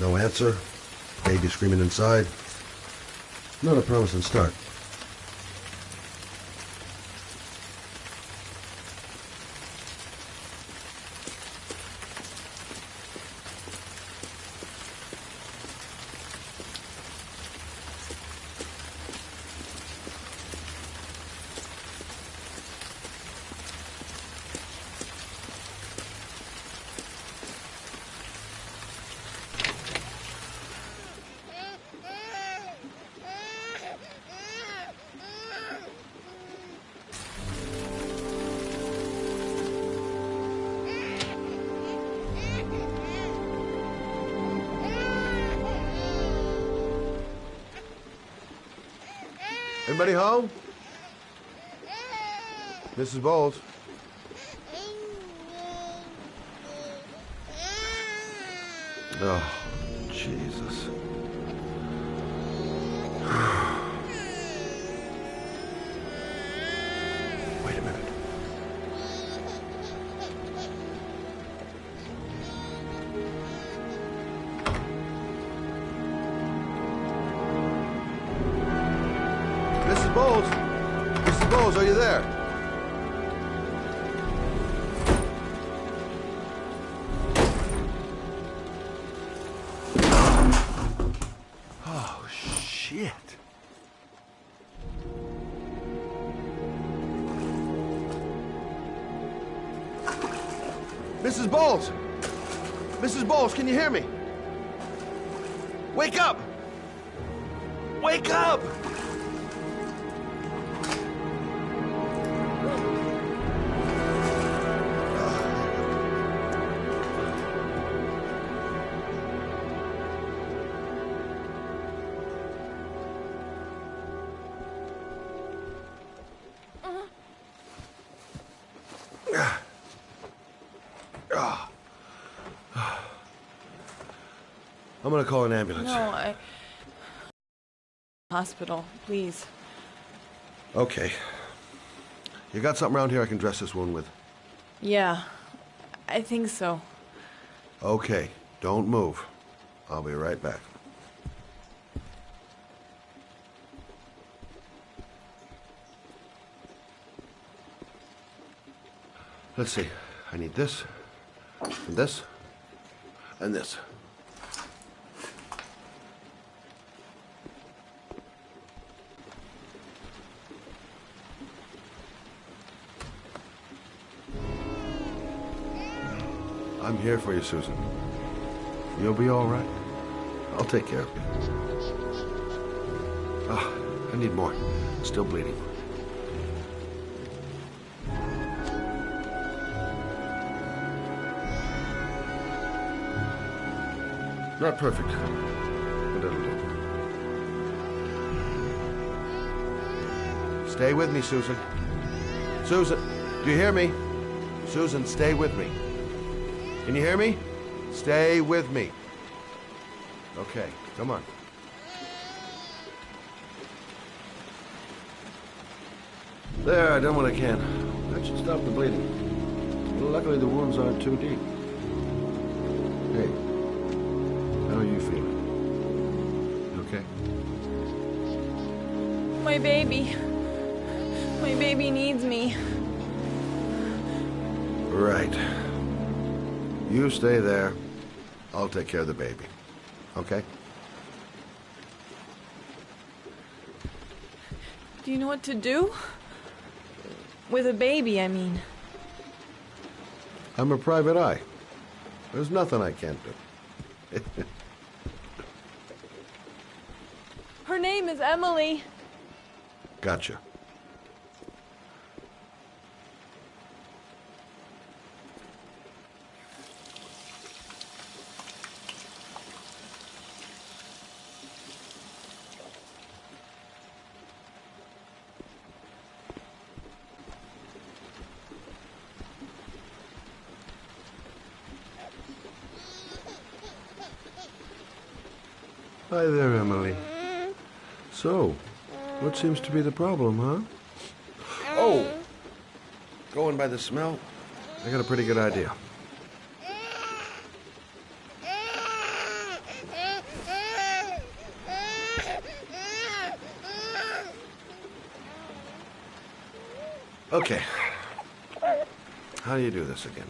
Speaker 7: No answer. Baby screaming inside. Not a promising start. Anybody home? Mrs. Bowles? Oh, Jesus. Wait a minute. Mrs. Bowles? Mrs. Bowles, are you there? Oh, shit. Mrs. Bowles! Mrs. Bowles, can you hear me? Wake up! Wake up! I'm gonna call an ambulance.
Speaker 21: No, Hospital, please.
Speaker 7: Okay. You got something around here I can dress this wound with?
Speaker 21: Yeah, I think so.
Speaker 7: Okay, don't move. I'll be right back. Let's see. I need this, and this, and this. I'm here for you, Susan. You'll be all right. I'll take care of you. Ah, I need more. Still bleeding. Not perfect, but it'll do. Stay with me, Susan. Susan, do you hear me? Susan, stay with me. Can you hear me? Stay with me. Okay, come on. There, I done what I can. That should stop the bleeding. Luckily, the wounds aren't too deep. Hey, how are you feeling? You okay?
Speaker 21: My baby. My baby needs me.
Speaker 7: Right. You stay there. I'll take care of the baby. Okay?
Speaker 21: Do you know what to do? With a baby, I mean.
Speaker 7: I'm a private eye. There's nothing I can't do.
Speaker 21: Her name is Emily.
Speaker 7: Gotcha. Hi there, Emily. So, what seems to be the problem, huh? Oh! Going by the smell, I got a pretty good idea. Okay. How do you do this again?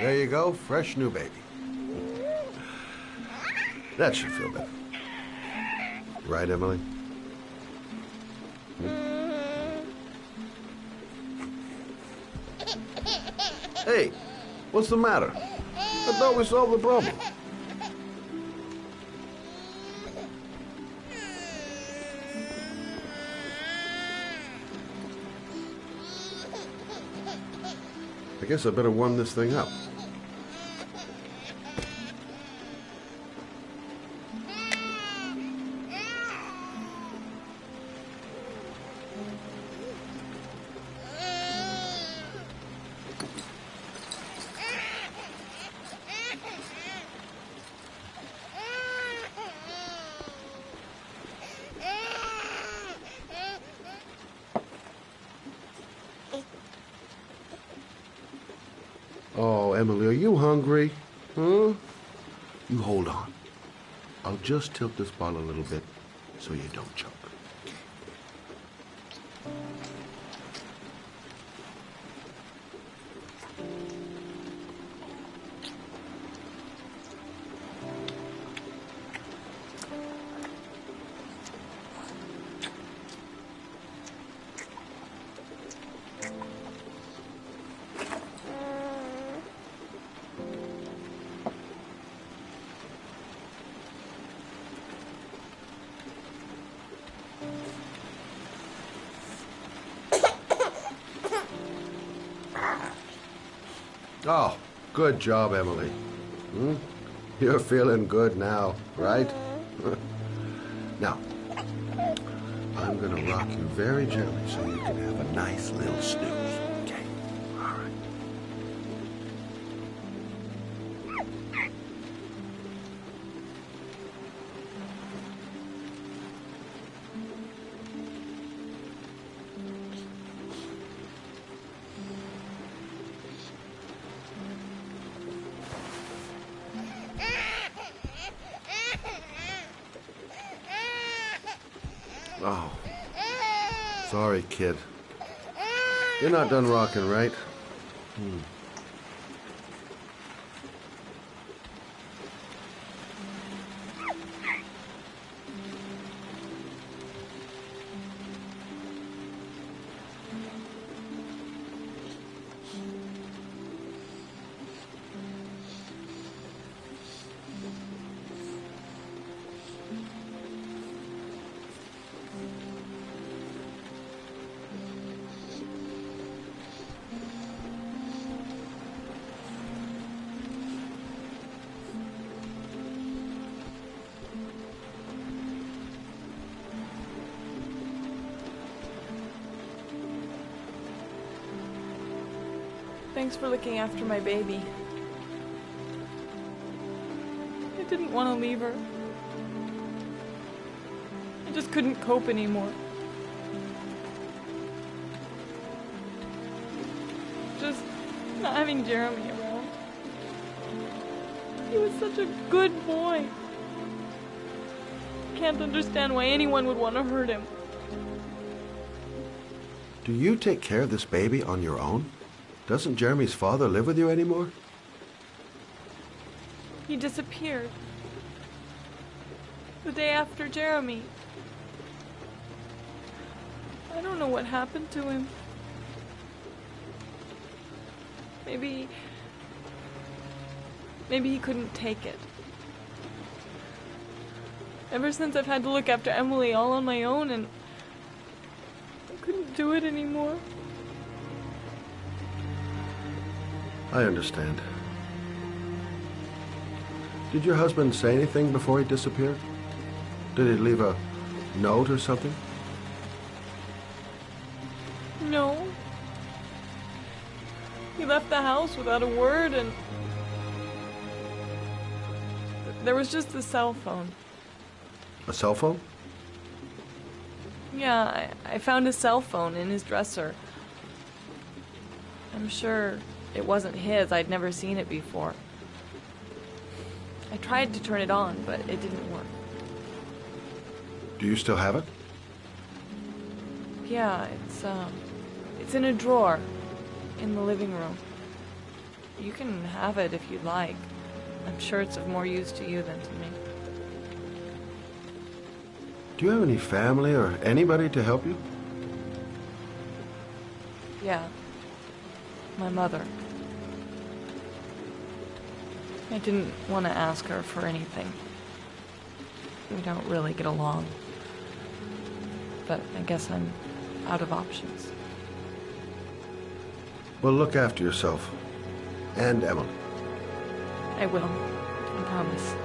Speaker 7: There you go, fresh new baby. That should feel better. Right, Emily? Hey, what's the matter? I thought we solved the problem. I guess I better warm this thing up. Oh, Emily, are you hungry? Huh? You hold on. I'll just tilt this bottle a little bit so you don't choke. Oh, good job, Emily. You're feeling good now, right? Now, I'm gonna rock you very gently so you can have a nice little snooze, okay? All right. Oh, sorry, kid. You're not done rocking, right?
Speaker 21: Thanks for looking after my baby. I didn't want to leave her. I just couldn't cope anymore. Just not having Jeremy around. He was such a good boy. I can't understand why anyone would want to hurt him.
Speaker 7: Do you take care of this baby on your own? Doesn't Jeremy's father live with you anymore?
Speaker 21: He disappeared. The day after Jeremy. I don't know what happened to him. Maybe he couldn't take it. Ever since I've had to look after Emily all on my own, and I couldn't do it anymore.
Speaker 7: I understand. Did your husband say anything before he disappeared? Did he leave a note or something?
Speaker 21: No. He left the house without a word, and There was just a cell phone.
Speaker 7: A cell phone?
Speaker 21: Yeah, I found a cell phone in his dresser. I'm sure it wasn't his. I'd never seen it before. I tried to turn it on, but it didn't work.
Speaker 7: Do you still have it?
Speaker 21: Yeah, it's in a drawer in the living room. You can have it if you'd like. I'm sure it's of more use to you than to me.
Speaker 7: Do you have any family or anybody to help you?
Speaker 21: Yeah. My mother. I didn't want to ask her for anything. We don't really get along. But I guess I'm out of options.
Speaker 7: Well, look after yourself. And Emily.
Speaker 21: I will. I promise.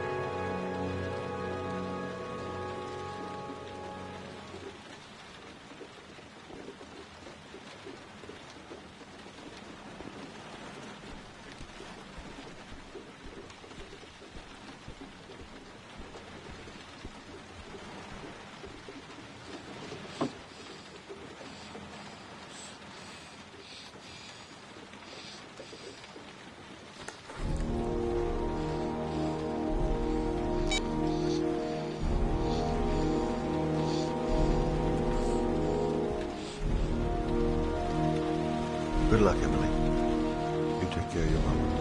Speaker 7: Good luck, Emily. You take care of your mom.